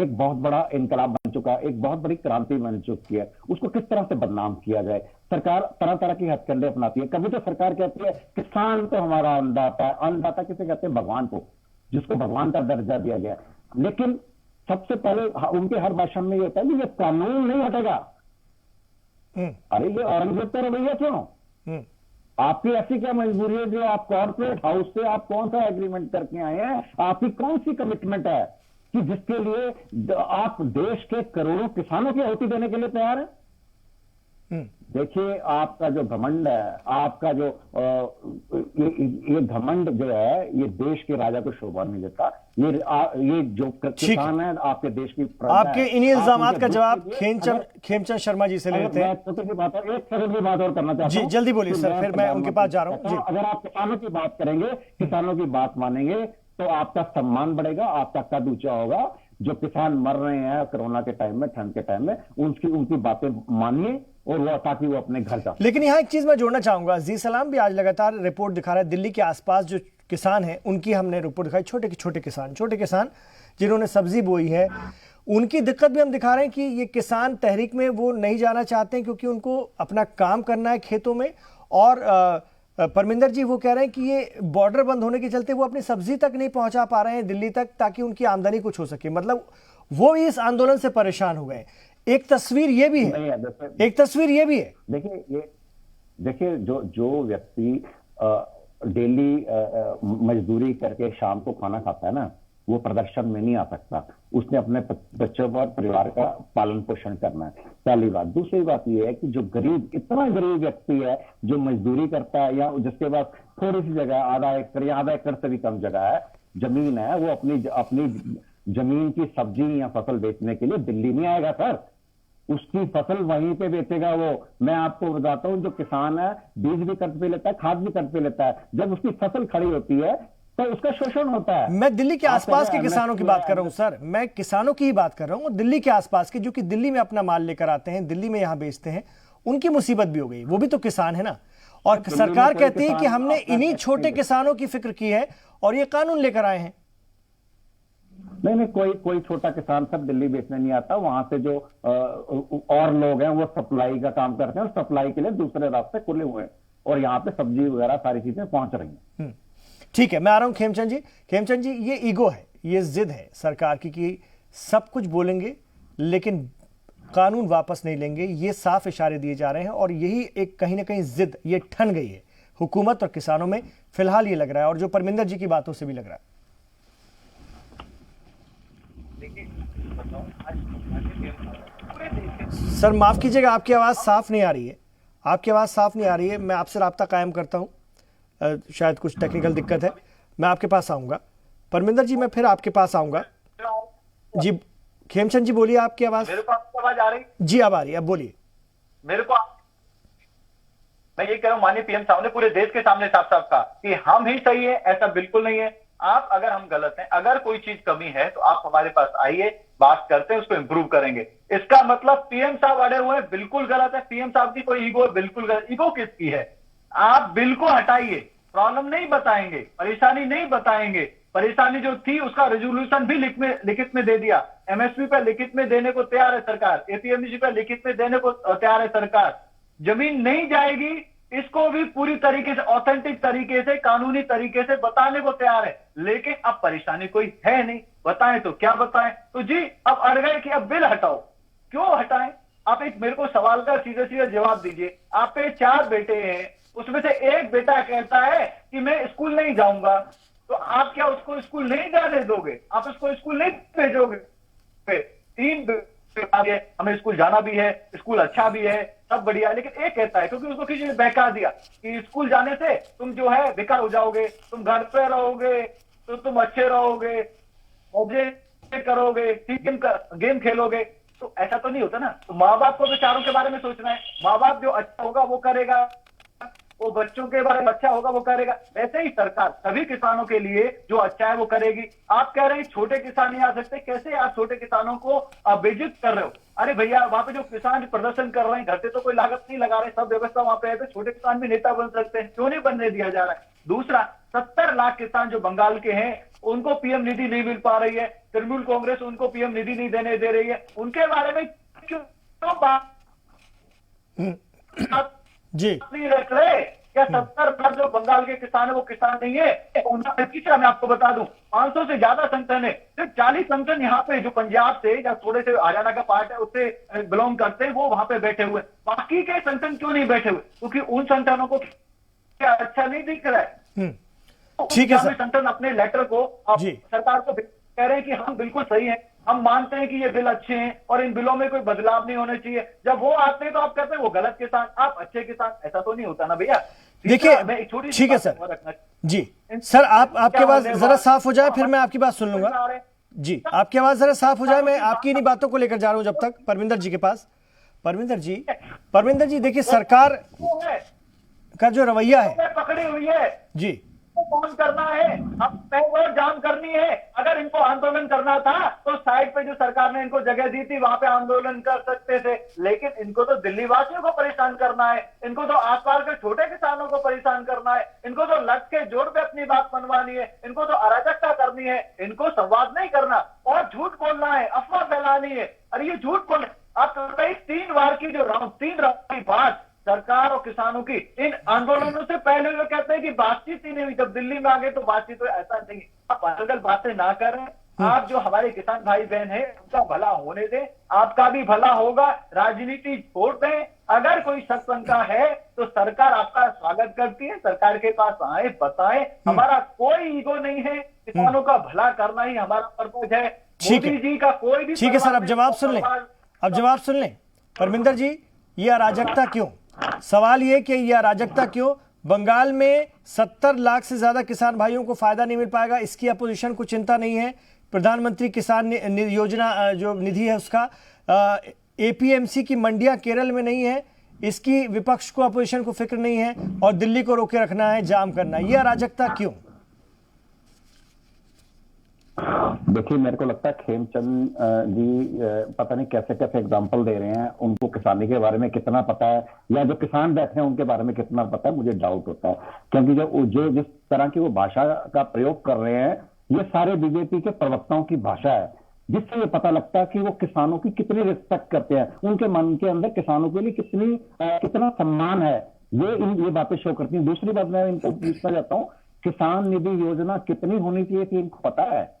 बहुत बड़ा इनकलाब बन चुका है, एक बहुत बड़ी क्रांति बन चुकी है, उसको किस तरह से बदनाम किया जाए। सरकार तरह तरह की हथकंडे अपनाती है। कभी तो सरकार कहती है किसान तो हमारा अन्नदाता है। अन्नदाता किसे कहते हैं? भगवान को, जिसको भगवान का दर्जा दिया गया। लेकिन सबसे पहले उनके हर भाषण में ये होता है कि ये कानून नहीं हटेगा। अरे ये औरंगजेब का रवैया क्यों? आपकी ऐसी क्या मजबूरी है जो आप कॉर्पोरेट हाउस से आप कौन सा एग्रीमेंट करके आए हैं? आपकी कौन सी कमिटमेंट है कि जिसके लिए आप देश के करोड़ों किसानों की आहुति देने के लिए तैयार है? देखिए, आपका जो घमंड है, आपका जो ये घमंड जो है, ये देश के राजा को शोभा नहीं देता। ये जो किसान है आपके देश की, आपके इन्हीं इल्जामात का जवाब खेमचंद शर्मा जी से ले लेते हैं। छोटी सी बात और एक सेकंड की बात और करना चाहता जी, हूं। जल्दी बोलिए सर, फिर मैं उनके पास जा रहा हूं। अगर आप किसानों की बात करेंगे, किसानों की बात मानेंगे, तो आपका सम्मान बढ़ेगा, आपका कद ऊंचा होगा। जो किसान मर रहे हैं कोरोना के टाइम में, ठंड के टाइम में, उनकी बातें मानिए, और वो ताकि वो अपने घर जा। लेकिन यहाँ एक चीज मैं जोड़ना चाहूंगा, जी सलाम भी आज लगातार रिपोर्ट दिखा रहा है, दिल्ली के आसपास जो किसान हैं उनकी हमने रिपोर्ट दिखाई, छोटे किसान जिन्होंने सब्जी बोई है, उनकी दिक्कत भी हम दिखा रहे हैं कि ये किसान तहरीक में वो नहीं जाना चाहते हैं क्योंकि उनको अपना काम करना है खेतों में। और परमिंदर जी वो कह रहे हैं कि ये बॉर्डर बंद होने के चलते वो अपनी सब्जी तक नहीं पहुंचा पा रहे हैं दिल्ली तक, ताकि उनकी आमदनी कुछ हो सके। मतलब वो इस आंदोलन से परेशान हो गए। एक तस्वीर ये भी है, देखिए जो व्यक्ति डेली मजदूरी करके शाम को खाना खाता है ना, वो प्रदर्शन में नहीं आ सकता। उसने अपने बच्चों और परिवार का पालन पोषण करना है, पहली बात। दूसरी बात यह है कि जो गरीब, इतना गरीब व्यक्ति है जो मजदूरी करता है, या जिसके पास थोड़ी सी जगह, आधा एकड़ से भी कम जगह है, जमीन है, वो अपनी जमीन की सब्जी या फसल बेचने के लिए दिल्ली नहीं आएगा सर। उसकी फसल वहीं पे बेचेगा वो। मैं आपको बताता हूं, जो किसान है बीज भी कर्ज पे लेता है, खाद भी कर्ज पे लेता है। जब उसकी फसल खड़ी होती है तो उसका शोषण होता है। मैं दिल्ली के आसपास के किसानों की बात कर रहा हूं सर, मैं किसानों की ही बात कर रहा हूं, दिल्ली के आसपास के, जो कि दिल्ली में अपना माल लेकर आते हैं, दिल्ली में यहां बेचते हैं, उनकी मुसीबत भी हो गई। वो भी तो किसान है ना। और सरकार कहती है कि हमने इन्हीं छोटे किसानों की फिक्र की है और ये कानून लेकर आए हैं। नहीं, कोई छोटा किसान सब दिल्ली बेचने नहीं आता। वहां से जो और लोग हैं वो सप्लाई का काम करते हैं, और सप्लाई के लिए दूसरे रास्ते खुले हुए हैं, और यहाँ पे सब्जी वगैरह सारी चीजें पहुंच रही हैं। ठीक है, मैं आ रहा हूं खेमचंद जी, ये ईगो है, ये जिद है सरकार की कि सब कुछ बोलेंगे लेकिन कानून वापस नहीं लेंगे। ये साफ इशारे दिए जा रहे हैं और यही एक कहीं ना कहीं जिद ये ठन गई है हुकूमत और किसानों में, फिलहाल ये लग रहा है, और जो परमिंदर जी की बातों से भी लग रहा है। सर माफ कीजिएगा, आपकी आवाज साफ नहीं आ रही है, मैं आपसे राब्ता कायम करता हूं, शायद कुछ टेक्निकल दिक्कत है। मैं आपके पास आऊंगा परमिंदर जी, मैं फिर आपके पास आऊंगा जी। खेमचंद जी बोलिए, आपकी आवाज। मेरे को आपकी आवाज आ रही? जी अब आ रही है, अब बोलिए। मेरे को मैं ये कह रहा हूं, माननीय पीएम साहब ने पूरे देश के सामने साफ साफ कहा कि हम ही सही है, ऐसा बिल्कुल नहीं है। आप अगर हम गलत हैं, अगर कोई चीज कमी है तो आप हमारे पास आइए, बात करते हैं, उसको इंप्रूव करेंगे। इसका मतलब पीएम साहब अड़े हुए हैं, बिल्कुल गलत है। पीएम साहब की कोई ईगो है, बिल्कुल गलत। ईगो किसकी है? आप बिल को हटाइए, प्रॉब्लम नहीं बताएंगे, परेशानी नहीं बताएंगे। परेशानी जो थी उसका रेजोल्यूशन भी लिखित में दे दिया। एमएसपी पर लिखित में देने को तैयार है सरकार, एपीएमसी पर लिखित में देने को तैयार है सरकार। जमीन नहीं जाएगी, इसको भी पूरी तरीके से, ऑथेंटिक तरीके से, कानूनी तरीके से बताने को तैयार है। लेकिन अब परेशानी कोई है नहीं, बताएं तो क्या बताएं? तो जी अब अड़ गए कि अब बिल हटाओ। क्यों हटाएं? आप एक मेरे को सवाल का सीधे सीधे जवाब दीजिए। आप पे 4 बेटे हैं, उसमें से एक बेटा कहता है कि मैं स्कूल नहीं जाऊंगा, तो आप क्या उसको स्कूल नहीं जाने दोगे? आप उसको स्कूल नहीं भेजोगे? 3 हमें स्कूल जाना भी है, स्कूल अच्छा भी है, सब बढ़िया है, लेकिन एक कहता है, क्योंकि उसको किसी ने बहका दिया कि स्कूल जाने से तुम जो है बेकार हो जाओगे, तुम घर पे रहोगे तो तुम अच्छे रहोगे, मौजे करोगे, गेम खेलोगे। तो ऐसा तो नहीं होता ना। तो माँ बाप को तो चारों के बारे में सोचना है। माँ बाप जो अच्छा होगा वो करेगा, वो बच्चों के बारे में अच्छा होगा वो करेगा। वैसे ही सरकार सभी किसानों के लिए जो अच्छा है वो करेगी। आप कह रहे हैं छोटे किसान नहीं आ सकते, कैसे आप छोटे किसानों को बेइज्जत कर रहे हो? अरे भैया, वहां पे जो किसान प्रदर्शन कर रहे हैं, घर से तो कोई लागत नहीं लगा रहे, सब व्यवस्था वहां पे है, तो छोटे किसान भी नेता बन सकते हैं, क्यों नहीं बनने दिया जा रहा है? दूसरा, 70 लाख किसान जो बंगाल के हैं उनको पीएम निधि नहीं मिल पा रही है, तृणमूल कांग्रेस उनको पीएम निधि नहीं देने दे रही है, उनके बारे में क्यों बात जी नहीं रख रहे? क्या 70 लाख जो बंगाल के किसान है वो किसान नहीं है? उनका तीसरा मैं आपको बता दूं, 500 से ज्यादा संगठन है, सिर्फ 40 संगठन यहाँ पे जो पंजाब से या थोड़े से हरियाणा का पार्ट है उससे बिलोंग करते हैं, वो वहां पे बैठे हुए। बाकी के संगठन क्यों नहीं बैठे हुए? क्योंकि उन संगठनों को क्या अच्छा नहीं दिख रहा है। ठीक है सर। संगठन अपने लेटर को सरकार को कह रहे हैं कि हम बिल्कुल सही हैं, हम मानते हैं कि ये बिल अच्छे हैं और इन बिलों में कोई बदलाव नहीं होने चाहिए। जब वो आते हैं तो आप कहते हैं वो गलत किसान, आप अच्छे किसान। ऐसा तो नहीं होता ना भैया। देखिए ठीक है सर जी। सर आपकी आवाज जरा साफ हो जाए फिर मैं आपकी बात सुन लूंगा जी। आपकी आवाज जरा साफ हो जाए, मैं आपकी इन्हीं बातों को लेकर जा रहा हूं जब तक परविंदर जी के पास। परविंदर जी देखिए, सरकार का जो रवैया है पकड़ी हुई है जी, कौन करना है? अब पैरोल जाम करनी है। अगर इनको आंदोलन करना था तो साइड पे जो सरकार ने इनको जगह दी थी वहां पे आंदोलन कर सकते थे, लेकिन इनको तो दिल्ली वासियों को परेशान करना है, इनको तो आसपास के छोटे किसानों को परेशान करना है, इनको तो लग के जोड़ पे अपनी बात मनवानी है, इनको तो अराजकता करनी है, इनको संवाद नहीं करना और झूठ बोलना है, अफवाह फैलानी है। अरे ये झूठ बोल, आप 3 बार की जो तीन राउंड की बात सरकार और किसानों की, इन आंदोलनों से पहले वो कहते हैं कि बातचीत ही नहीं हुई, जब दिल्ली में आ गए तो बातचीत हुई। ऐसा नहीं, आप अलग बातें ना करें। आप जो हमारे किसान भाई बहन हैं उनका भला होने दें, आपका भी भला होगा। राजनीति छोड़ दें। अगर कोई शक शंका है तो सरकार आपका स्वागत करती है, सरकार के पास आए, बताएं। हमारा कोई ईगो नहीं है, किसानों का भला करना ही हमारा पर्पज है। मोदी जी का कोई भी ठीक है सर, अब जवाब सुन लें। परमिंदर जी, ये अराजकता क्यों? सवाल ये कि यह अराजकता क्यों? बंगाल में 70 लाख से ज्यादा किसान भाइयों को फायदा नहीं मिल पाएगा, इसकी अपोजिशन को चिंता नहीं है। प्रधानमंत्री किसान योजना जो निधि है उसका, एपीएमसी की मंडियां केरल में नहीं है, इसकी विपक्ष को, अपोजिशन को फिक्र नहीं है, और दिल्ली को रोके रखना है, जाम करना है। यह अराजकता क्यों? देखिए, मेरे को लगता है खेमचंद जी पता नहीं कैसे कैसे एग्जांपल दे रहे हैं, उनको किसानी के बारे में कितना पता है या जो किसान बैठे हैं उनके बारे में कितना पता है, मुझे डाउट होता है। क्योंकि जो जिस तरह की वो भाषा का प्रयोग कर रहे हैं, ये सारे बीजेपी के प्रवक्ताओं की भाषा है, जिससे ये पता लगता है कि वो किसानों की कितनी रिस्पेक्ट करते हैं, उनके मन के अंदर किसानों के लिए कितना सम्मान है, ये बातें शो करती हैं। दूसरी बात मैं इनको पूछना चाहता हूँ, किसान निधि योजना कितनी होनी चाहिए थी, इनको पता है?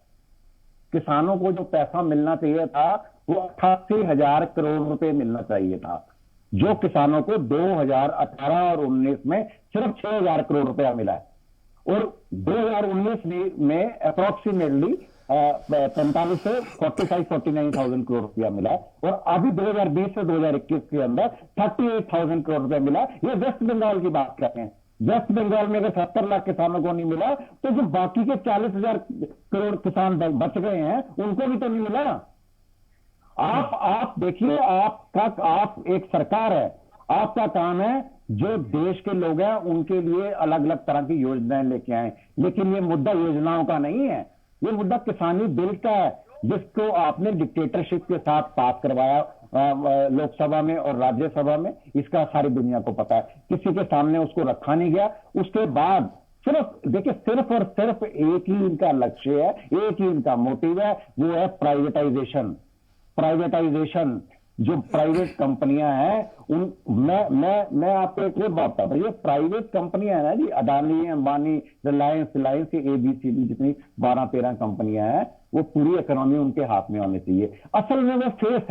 किसानों को जो पैसा मिलना चाहिए था वो 88,000 करोड़ रुपए मिलना चाहिए था, जो किसानों को 2018 और 19 में सिर्फ 6,000 करोड़ रुपया मिला है, और 2019 में अप्रोक्सीमेटली 45 से 49,000 करोड़ रुपया मिला है, और अभी 2020 से 2021 के अंदर 38,000 करोड़ रुपया मिला। ये वेस्ट बंगाल की बात करते हैं। वेस्ट बंगाल में अगर 70 लाख किसानों को नहीं मिला तो जो बाकी के 40,000 करोड़ किसान बच गए हैं उनको भी तो नहीं मिला। आप देखिए, आप एक सरकार है, आपका काम है जो देश के लोग हैं उनके लिए अलग अलग तरह की योजनाएं लेके आए, लेकिन ये मुद्दा योजनाओं का नहीं है, ये मुद्दा किसानी बिल का है, जिसको आपने डिक्टेटरशिप के साथ पास करवाया लोकसभा में और राज्यसभा में। इसका सारी दुनिया को पता है, किसी के सामने उसको रखा नहीं गया। उसके बाद सिर्फ और सिर्फ एक ही इनका लक्ष्य है, एक ही इनका मोटिव है, वो है प्राइवेटाइजेशन। जो प्राइवेट कंपनियां हैं मैं आपको एक बात बता रहा हूं, ये प्राइवेट कंपनियां हैं ना जी, अडानी, अंबानी, रिलायंस, ABCD जितनी 12-13 कंपनियां हैं, वो पूरी इकोनॉमी उनके हाथ में होनी चाहिए। असल में वो फेस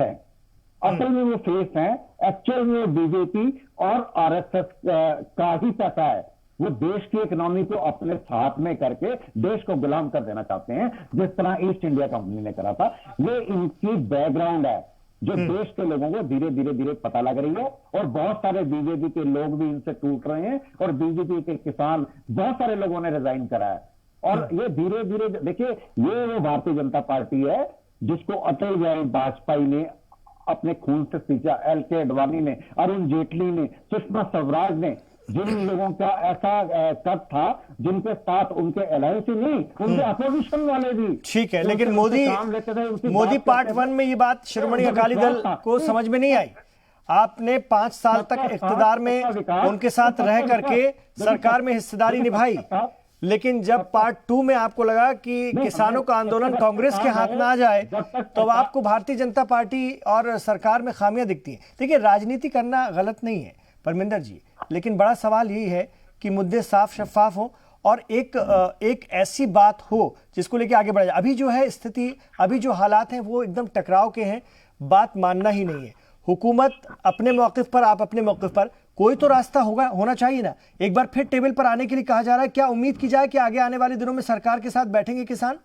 है, एक्चुअल में बीजेपी और आरएसएस का ही पैसा है। वो देश की इकोनॉमी को अपने साथ में करके देश को गुलाम कर देना चाहते हैं, जिस तरह ईस्ट इंडिया कंपनी ने करा था। ये इनकी बैकग्राउंड है जो देश के लोगों को धीरे धीरे पता लग रही है, और बहुत सारे बीजेपी के लोग भी इनसे टूट रहे हैं, और बीजेपी के किसान बहुत सारे लोगों ने रिजाइन करा है। और ये धीरे धीरे देखिए, ये वो भारतीय जनता पार्टी है जिसको अटल बिहारी वाजपेयी ने अपने खून से सींचा, LK आडवाणी ने, अरुण जेटली ने, सुषमा स्वराज ने, जिन लोगों का ऐसा कद था, जिनके साथ उनके अलायंस ही नहीं, उनके अपोजिशन वाले भी। ठीक है, जो लेकिन उनसे मोदी काम लेते थे, उनकी मोदी बात पार्ट करते 1 थे। में ये बात श्रोमणी अकाली दल को समझ में नहीं आई। आपने 5 साल तक इख्तिदार में उनके साथ रह करके सरकार में हिस्सेदारी निभाई, लेकिन जब पार्ट 2 में आपको लगा कि किसानों का आंदोलन कांग्रेस के हाथ में आ जाए, तो अब आपको भारतीय जनता पार्टी और सरकार में खामियां दिखती हैं। देखिए, राजनीति करना गलत नहीं है परमिंदर जी, लेकिन बड़ा सवाल यही है कि मुद्दे साफ शफाफ हो और एक ऐसी बात हो जिसको लेके आगे बढ़ा जाए। अभी जो है स्थिति, अभी जो हालात हैं वो एकदम टकराव के हैं, बात मानना ही नहीं है। हुकूमत अपने मौक़िफ़ पर, आप अपने मौक़िफ़ पर, कोई तो रास्ता होना चाहिए ना। एक बार फिर टेबल पर आने के लिए कहा जा रहा है, क्या उम्मीद की जाए कि आगे आने वाले दिनों में सरकार के साथ बैठेंगे किसान?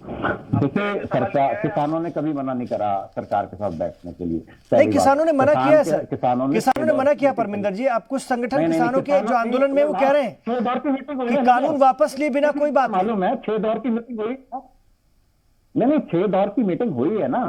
देखिए, सरकार, किसानों ने कभी मना नहीं करा सरकार के साथ बैठने के लिए। नहीं, किसानों ने मना किया है सर, किसानों ने मना किया परमिंदर जी। अब कुछ संगठन किसानों के जो आंदोलन में वो कह रहे हैं 6 दौर की मीटिंग हुई कि कानून वापस लिए बिना कोई बात नहीं। मालूम है 6 दौर की मीटिंग हुई। नहीं, 6 दौर की मीटिंग हुई है ना।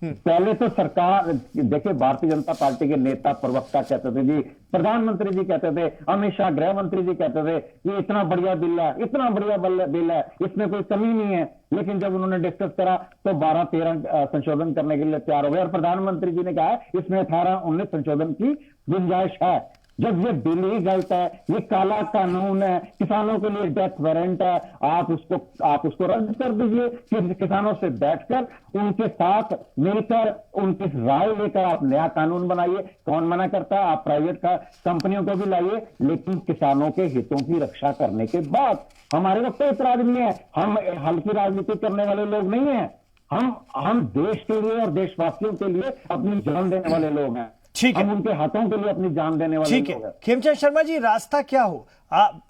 पहले तो सरकार, देखिए, भारतीय जनता पार्टी के नेता प्रवक्ता कहते थे जी, प्रधानमंत्री जी कहते थे, अमित शाह गृह मंत्री जी कहते थे, ये इतना बढ़िया बिल है, इतना बढ़िया बिल है, इसमें कोई कमी नहीं है। लेकिन जब उन्होंने डिस्कस करा तो 12-13 संशोधन करने के लिए तैयार हो गए, और प्रधानमंत्री जी ने कहा इसमें 18-19 संशोधन की गुंजाइश है। जब ये बिल ही गलत है, ये काला कानून है, किसानों के लिए डेथ वारंट है, आप उसको रद्द कर दीजिए। फिर किसानों से बैठकर उनके साथ मिलकर उनकी राय लेकर आप नया कानून बनाइए। कौन मना करता है? आप प्राइवेट कंपनियों को भी लाइए, लेकिन किसानों के हितों की रक्षा करने के बाद। हमारे वक्त कोई इतराज नहीं है, हम हल्की राजनीति करने वाले लोग नहीं है। हम देश के लिए और देशवासियों के लिए अपनी जान देने वाले लोग हैं। ठीक है, हम उनके हाथों के लिए अपनी जान देने वाले ठीक है। खेमचंद शर्मा जी, रास्ता क्या हो?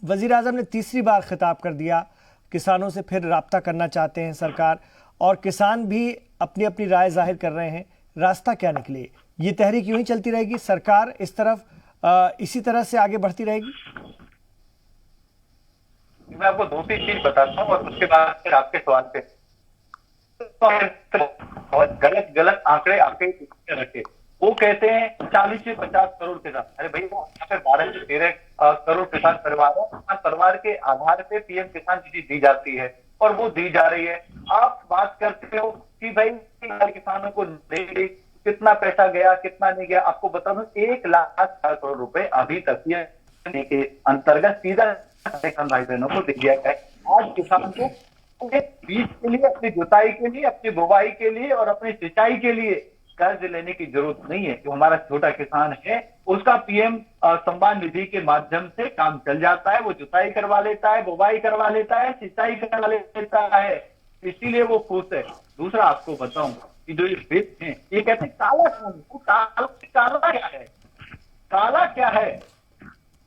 वजीर आजम ने तीसरी बार खिताब कर दिया, किसानों से फिर राब्ता करना चाहते हैं सरकार, और किसान भी अपनी अपनी राय जाहिर कर रहे हैं। रास्ता क्या निकले? ये तहरीक यूं ही चलती रहेगी, सरकार इस तरफ इसी तरह से आगे बढ़ती रहेगी? मैं आपको 2-3 चीज बताता हूँ और उसके बाद फिर आपके सवाल पे और गलत आंकड़े रखे। वो कहते हैं 40 से 50 करोड़ किसान। अरे भाई, वो 12 से 13 करोड़ किसान परिवार के आधार पे पीएम किसान निधि दी जाती है, और वो दी जा रही है। आप बात करते हो कि भाई किसानों को नहीं, कितना पैसा गया, कितना नहीं गया। आपको बता दूं, 1,04 करोड़ रुपए अभी तक के अंतर्गत सीधा किसान भाई बहनों को दे दिया गया है। आज किसान को बीज के लिए, अपनी जुताई के लिए, अपनी बुवाई के लिए और अपनी सिंचाई के लिए कर्ज लेने की जरूरत नहीं है। जो हमारा छोटा किसान है, उसका पीएम सम्मान निधि के माध्यम से काम चल जाता है। वो जुताई करवा लेता है, बुवाई करवा लेता है, सिंचाई करवा लेता है, इसीलिए वो खुश है। दूसरा आपको बताऊं कि जो ये वित्त है, ये कहते हैं काला कानून। काला क्या है? काला क्या है?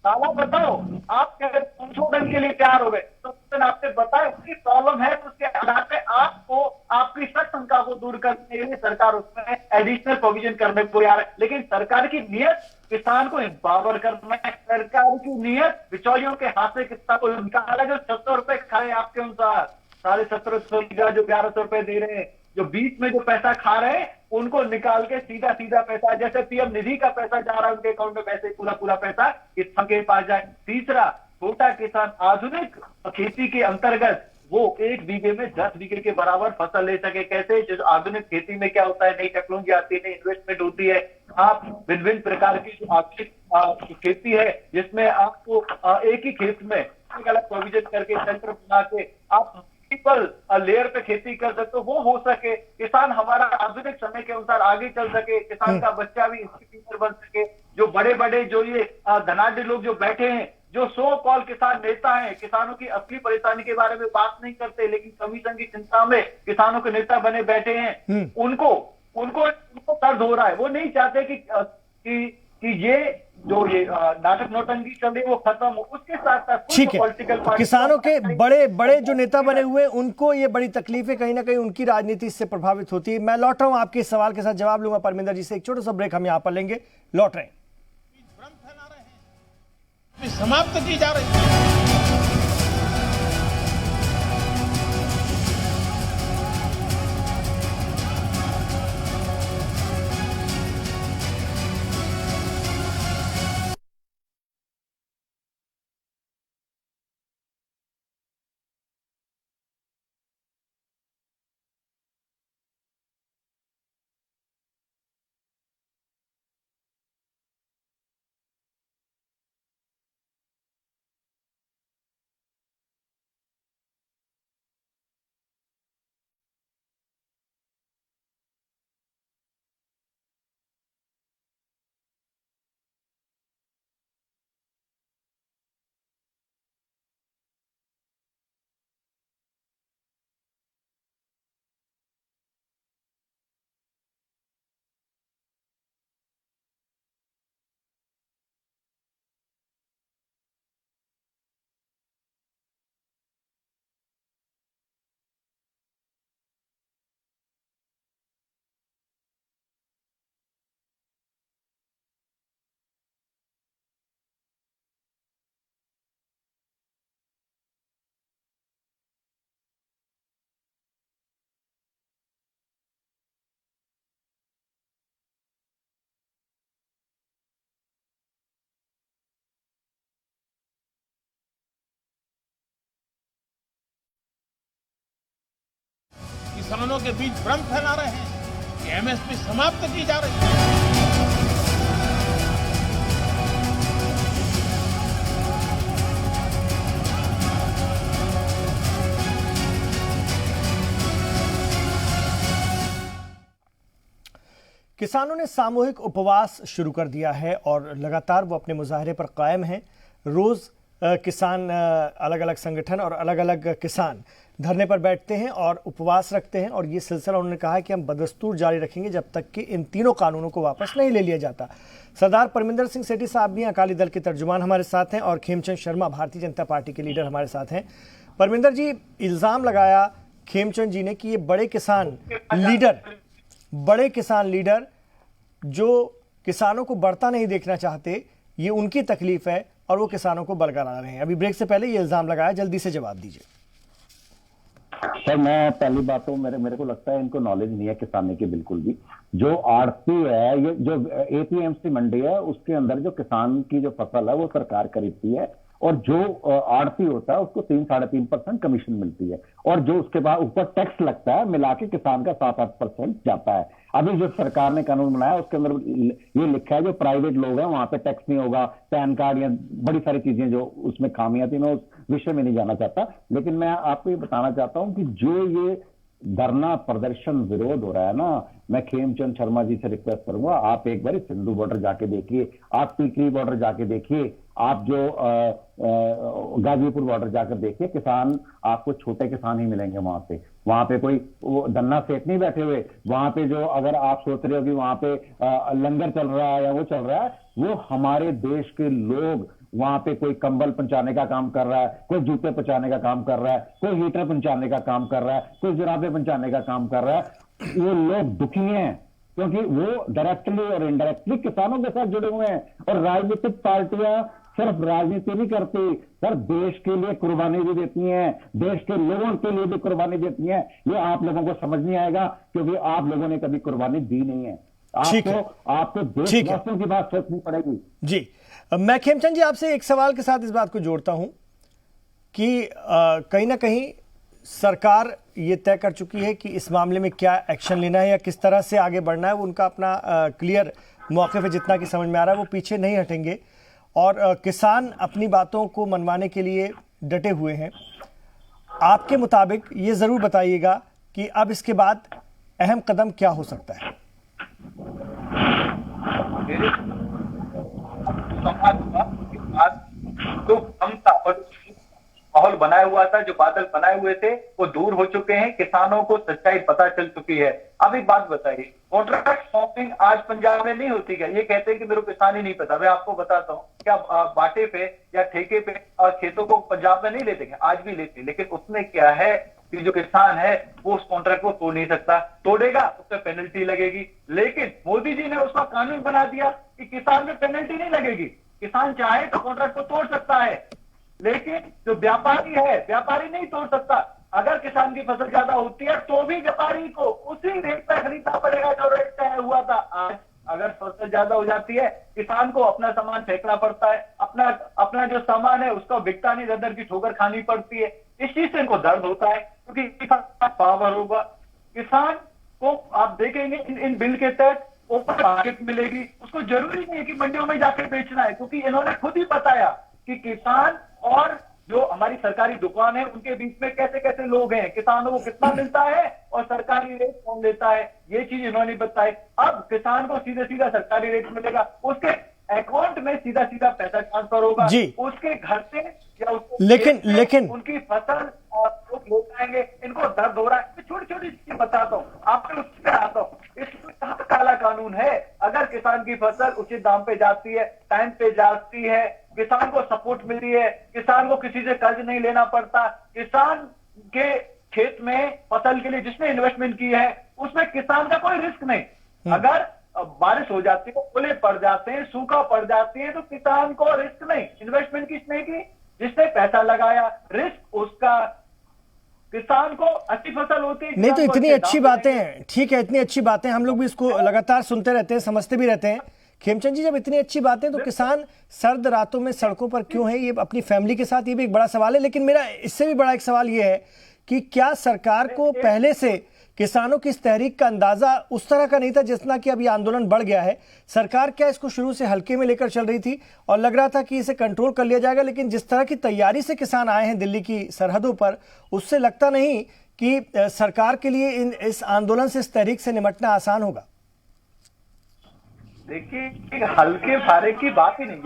काला बताओ। आप क्या संशोधन के लिए तैयार हो गए, तो आपने बताया उसकी प्रॉब्लम है, तो उसके आधार पे आपको आपकी शंका को दूर करने के लिए सरकार उसमें एडिशनल प्रोविजन करने को तैयार है। लेकिन सरकार की नियत किसान को एम्पावर करना है। सरकार की नियत बिचौलियों के हाथ से किसान को निकाला। जो 700 रुपए खाए आपके अनुसार, 1750 का जो 1100 रुपए दे रहे हैं, जो बीच में जो पैसा खा रहे हैं, उनको निकाल के सीधा पैसा, जैसे पीएम निधि का पैसा जा रहा है उनके अकाउंट में, वैसे पूरा पैसा किसान के पास जाए। तीसरा, छोटा किसान आधुनिक खेती के अंतर्गत वो 1 बीघे में 10 बीघे के बराबर फसल ले सके। कैसे? जो आधुनिक खेती में क्या होता है, नई टेक्नोलॉजी आती है, नई इन्वेस्टमेंट होती है। आप भिन्न प्रकार की जो आधुनिक खेती है, जिसमें आपको एक ही खेत में अलग अलग प्रोविजन करके, सेंटर बना के आप लेयर पे खेती कर सकते हो, वो हो सके। किसान हमारा आधुनिक समय के अनुसार आगे चल सके, किसान का बच्चा भी इंजीनियर बन सके। जो बड़े जो ये धनाढ्य लोग जो बैठे हैं, जो सो कॉल किसान नेता हैं, किसानों की असली परेशानी के बारे में बात नहीं करते, लेकिन कमीशन की चिंता में किसानों के नेता बने बैठे हैं, उनको दर्द हो रहा है। वो नहीं चाहते कि ये जो ये नाटक नौटंकी चल रही है वो खत्म हो। उसके साथ साथ ठीक है, किसानों के बड़े जो नेता बने हुए, उनको ये बड़ी तकलीफें कहीं ना कहीं उनकी राजनीति से प्रभावित होती है। मैं लौट रहा हूं, आपके सवाल के साथ जवाब लूंगा परमिंदर जी से। एक छोटा सा ब्रेक हम यहां पर लेंगे, लौट रहे हैं। भ्रम फैला रहे हैं, समाप्त की जा रही है। किसानों के बीच भ्रम फैला रहे हैं कि एमएसपी समाप्त की जा रही है। किसानों ने सामूहिक उपवास शुरू कर दिया है और लगातार वो अपने मुजाहरे पर कायम हैं। रोज किसान अलग अलग संगठन और अलग अलग किसान धरने पर बैठते हैं और उपवास रखते हैं और ये सिलसिला उन्होंने कहा है कि हम बदस्तूर जारी रखेंगे जब तक कि इन तीनों कानूनों को वापस नहीं ले लिया जाता। सरदार परमिंदर सिंह सेठी साहब भी अकाली दल के तर्जुमान हमारे साथ हैं और खेमचंद शर्मा भारतीय जनता पार्टी के लीडर हमारे साथ हैं। परमिंदर जी, इल्जाम लगाया खेमचंद जी ने कि ये बड़े किसान लीडर जो किसानों को बढ़ता नहीं देखना चाहते, ये उनकी तकलीफ है और वो किसानों को बरकरार रहे हैं। अभी ब्रेक से पहले ये इल्जाम लगाया, जल्दी से जवाब दीजिए। सर, मैं पहली बात तो मेरे को लगता है इनको नॉलेज नहीं है किसानी की बिल्कुल भी। जो आड़ती है, ये जो एपीएमसी मंडी है, उसके अंदर जो किसान की जो फसल है वो सरकार खरीदती है और जो आड़ती होता है उसको 3-3.5% कमीशन मिलती है और जो उसके बाद ऊपर टैक्स लगता है मिला के किसान का 7-8% जाता है। अभी जो सरकार ने कानून बनाया उसके अंदर ये लिखा है जो प्राइवेट लोग हैं वहां पे टैक्स नहीं होगा, पैन कार्ड या बड़ी सारी चीजें जो उसमें खामियां थी, मैं उस विषय में नहीं जाना चाहता। लेकिन मैं आपको ये बताना चाहता हूं कि जो ये धरना प्रदर्शन विरोध हो रहा है ना, मैं खेमचंद शर्मा जी से रिक्वेस्ट करूंगा, आप एक बार सिंधु बॉर्डर जाके देखिए, आप टीकरी बॉर्डर जाके देखिए, आप जो गाजीपुर बॉर्डर जाकर देखिए, किसान आपको छोटे किसान ही मिलेंगे वहां पे कोई वो धन्ना सेठ नहीं बैठे हुए। वहां पे जो अगर आप सोच रहे हो कि वहां पे लंगर चल रहा है या वो चल रहा है, वो हमारे देश के लोग वहां पे कोई कंबल पहुंचाने का काम कर रहा है, कोई जूते पहुंचाने का काम कर रहा है, कोई हीटर पहुंचाने का काम कर रहा है, कोई जुराबे पहुंचाने का काम कर रहा है। वो लोग दुखी हैं क्योंकि वो डायरेक्टली और इनडायरेक्टली किसानों के साथ जुड़े हुए हैं। और राजनीतिक पार्टियां सिर्फ राजनीति नहीं करती सर, देश के लिए कुर्बानी भी देती हैं, देश के लोगों के लिए भी कुर्बानी देती हैं। ये आप लोगों को समझ नहीं आएगा क्योंकि आप लोगों ने कभी कुर्बानी दी नहीं है। आपको देशवासियों की बात सोचनी पड़ेगी। जी, मैं खेमचंद जी आपसे एक सवाल के साथ इस बात को जोड़ता हूं कि कहीं ना कहीं सरकार ये तय कर चुकी है कि इस मामले में क्या एक्शन लेना है या किस तरह से आगे बढ़ना है। वो उनका अपना क्लियर मौक़िफ़ है, जितना कि समझ में आ रहा है वो पीछे नहीं हटेंगे और किसान अपनी बातों को मनवाने के लिए डटे हुए हैं। आपके मुताबिक ये ज़रूर बताइएगा कि अब इसके बाद अहम कदम क्या हो सकता है। तो क्षमता और माहौल बनाया हुआ था, जो बादल बनाए हुए थे वो दूर हो चुके हैं, किसानों को सच्चाई पता चल चुकी है। अब एक बात बताइए, कॉन्ट्रैक्ट फार्मिंग आज पंजाब में नहीं होती क्या? ये कहते हैं कि मेरे को किसान ही नहीं पता। मैं आपको बताता हूँ, क्या बाटे पे या ठेके पे और खेतों को पंजाब में नहीं लेते क्या? आज भी लेते, लेकिन उसमें क्या है कि जो किसान है वो उस कॉन्ट्रैक्ट को तोड़ नहीं सकता, तोड़ेगा उस पर पेनल्टी लगेगी। लेकिन मोदी जी ने उसका कानून बना दिया कि किसान में पेनल्टी नहीं लगेगी, किसान चाहे तो कॉन्ट्रैक्ट को तोड़ सकता है, लेकिन जो व्यापारी है व्यापारी नहीं तोड़ सकता। अगर किसान की फसल ज्यादा होती है तो भी व्यापारी को उसी रेट पर खरीदना पड़ेगा जो रेट तय हुआ था। आज अगर फसल ज्यादा हो जाती है, किसान को अपना सामान फेंकना पड़ता है, अपना जो सामान है उसका बिकता नहीं, दर की ठोकर खानी पड़ती है। इस चीज से इनको दर्द होता है क्योंकि किसान पावर होगा। किसान को आप देखेंगे इन बिल के तहत ओपन मार्केट मिलेगी, उसको जरूरी नहीं है कि मंडियों में जाकर बेचना है, क्योंकि इन्होंने खुद ही बताया कि किसान और जो हमारी सरकारी दुकान है उनके बीच में कैसे कैसे लोग हैं, किसानों को कितना मिलता है और सरकारी रेट कौन लेता है, ये चीज इन्होंने बताई। अब किसान को सीधा सीधा सरकारी रेट मिलेगा, उसके अकाउंट में सीधा सीधा पैसा ट्रांसफर होगा, उसके घर से या उसके लेकिन उनकी फसल और लोग ले जाएंगे। इनको दर्द हो रहा है। छोटी छोटी चीजें बताता हूँ आपको, उस पर आता हूँ। इसमें कहाँ काला कानून है? अगर किसान की फसल उचित दाम पे जाती है, टाइम पे जाती है, किसान को सपोर्ट मिलती है, किसान को किसी से कर्ज नहीं लेना पड़ता, किसान के खेत में फसल के लिए जिसने इन्वेस्टमेंट की है उसमें किसान का कोई रिस्क नहीं। अगर बारिश हो जाती है, ओले पड़ जाते हैं, सूखा पड़ जाती है, तो किसान को रिस्क नहीं। इन्वेस्टमेंट किसने की? जिसने पैसा लगाया, रिस्क उसका। किसान को अच्छी फसल होती है नहीं तो इतनी अच्छी बातें हैं, ठीक है, इतनी अच्छी बातें हम लोग भी इसको लगातार सुनते रहते हैं, समझते भी रहते हैं। खेमचंद जी, जब इतनी अच्छी बातें तो किसान सर्द रातों में सड़कों पर क्यों है? ये अपनी फैमिली के साथ, ये भी एक बड़ा सवाल है। लेकिन मेरा इससे भी बड़ा एक सवाल ये है कि क्या सरकार को पहले से किसानों की इस तहरीक का अंदाजा उस तरह का नहीं था जितना कि अभी आंदोलन बढ़ गया है। सरकार क्या इसको शुरू से हल्के में लेकर चल रही थी और लग रहा था कि इसे कंट्रोल कर लिया जाएगा, लेकिन जिस तरह की तैयारी से किसान आए हैं दिल्ली की सरहदों पर, उससे लगता नहीं कि सरकार के लिए इस आंदोलन से, इस तहरीक से निपटना आसान होगा। देखिए, एक हल्के फारे की बात ही नहीं,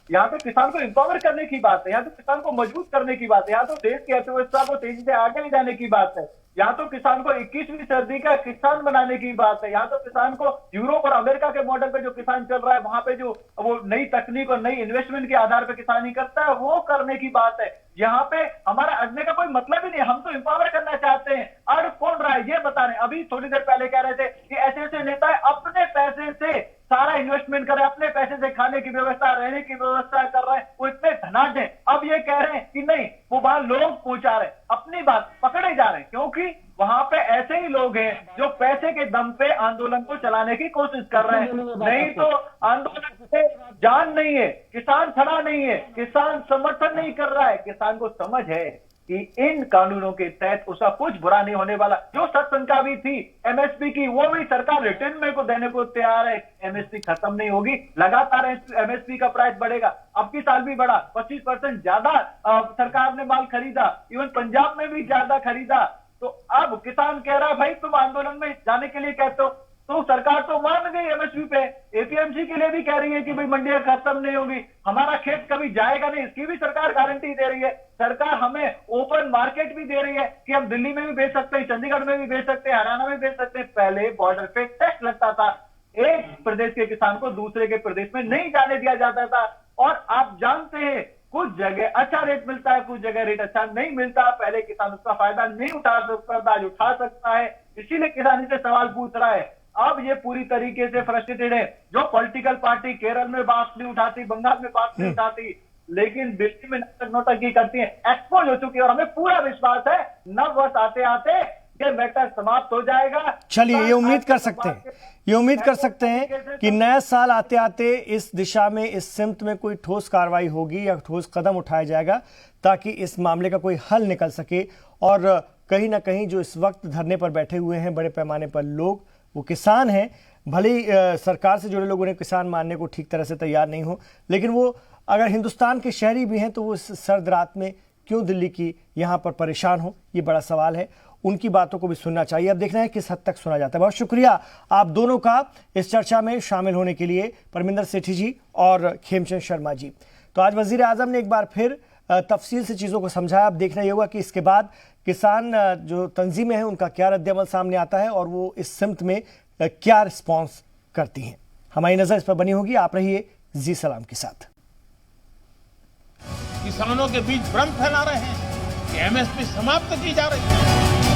यहाँ तो किसान को एम्पावर करने की बात है, यहाँ तो किसान को मजबूत करने की बात है, यहाँ तो देश की अर्थव्यवस्था को तेजी से आगे ले जाने की बात है, यहाँ तो किसान को 21वीं सदी का किसान बनाने की बात है, यहाँ तो किसान को यूरोप और अमेरिका के मॉडल पे जो किसान चल रहा है, वहां पे जो वो नई तकनीक और नई इन्वेस्टमेंट के आधार पे किसानी करता है, वो करने की बात है। यहाँ पे हमारा अड़ने का कोई मतलब ही नहीं, हम तो एम्पावर करना चाहते हैं। अड़ कौन रहा है ये बता रहे हैं। अभी थोड़ी देर पहले कह रहे थे कि ऐसे ऐसे नेता है अपने पैसे से सारा इन्वेस्टमेंट कर रहे हैं, अपने पैसे से खाने की व्यवस्था, रहने की व्यवस्था कर रहे हैं, वो इतने धनाढ्य हैं। अब ये कह रहे हैं कि नहीं, वो वहां लोग पहुंचा रहे हैं, अपनी बात पकड़े जा रहे हैं, क्योंकि वहां पे ऐसे ही लोग हैं जो पैसे के दम पे आंदोलन को चलाने की कोशिश कर रहे हैं। नहीं तो आंदोलन से जान नहीं है, किसान खड़ा नहीं है, किसान समर्थन नहीं कर रहा है। किसान को समझ है कि इन कानूनों के तहत उसका कुछ बुरा नहीं होने वाला। जो सत्संका भी थी एमएसपी की, वो भी सरकार रिटर्न में को देने को तैयार है। एमएसपी खत्म नहीं होगी, लगातार एमएसपी का प्राइस बढ़ेगा। अब की साल भी बढ़ा, 25% ज्यादा सरकार ने माल खरीदा, इवन पंजाब में भी ज्यादा खरीदा। तो अब किसान कह रहा है भाई तुम आंदोलन में जाने के लिए कहते हो, तो सरकार तो मान गई एमएसपी पे। एपीएमसी के लिए भी कह रही है कि भाई मंडियां खत्म नहीं होगी, हमारा खेत कभी जाएगा नहीं, इसकी भी सरकार गारंटी दे रही है। सरकार हमें ओपन मार्केट भी दे रही है कि हम दिल्ली में भी बेच सकते हैं, चंडीगढ़ में भी बेच सकते हैं, हरियाणा में बेच सकते हैं। पहले बॉर्डर पे टैक्स लगता था, एक प्रदेश के किसान को दूसरे के प्रदेश में नहीं जाने दिया जाता था। और आप जानते हैं कुछ जगह अच्छा रेट मिलता है, कुछ जगह रेट अच्छा नहीं मिलता। पहले किसान उसका फायदा नहीं उठा सकता था, आज उठा सकता है, इसीलिए किसान से सवाल पूछ रहा है। अब ये पूरी तरीके से फ्रस्ट्रेटेड है। जो पॉलिटिकल पार्टी केरल में बात नहीं उठाती, बंगाल में बात नहीं उठाती, लेकिन दिल्ली में नौटंकी करती है, एक्सपोज हो चुकी है। और हमें पूरा विश्वास है नव वर्ष आते आते ये मैटर समाप्त हो जाएगा। चलिए, ये उम्मीद कर सकते हैं कि नया साल आते आते इस दिशा में, इस सिमत में कोई ठोस कार्रवाई होगी या ठोस कदम उठाया जाएगा ताकि इस मामले का कोई हल निकल सके। और कहीं ना कहीं जो इस वक्त धरने पर बैठे हुए हैं बड़े पैमाने पर लोग, वो किसान हैं। भले ही सरकार से जुड़े लोग उन्हें किसान मानने को ठीक तरह से तैयार नहीं हो, लेकिन वो अगर हिंदुस्तान के शहरी भी हैं तो वो इस सर्द रात में क्यों दिल्ली की यहाँ पर परेशान हो, ये बड़ा सवाल है। उनकी बातों को भी सुनना चाहिए। अब देखना है किस हद तक सुना जाता है। बहुत शुक्रिया आप दोनों का इस चर्चा में शामिल होने के लिए, परमिंदर सेठी जी और खेमचंद शर्मा जी। तो आज वजीर आजम ने एक बार फिर तफसील से चीज़ों को समझाया। अब देखना ये होगा कि इसके बाद किसान जो तंजीमें हैं उनका क्या रद्द-ए-अमल सामने आता है और वो इस सिमत में क्या रिस्पॉन्स करती हैं। हमारी नज़र इस पर बनी होगी। आप रहिए जी सलाम के साथ। किसानों के बीच भ्रम फैला रहे हैं कि एमएसपी समाप्त की जा रही है।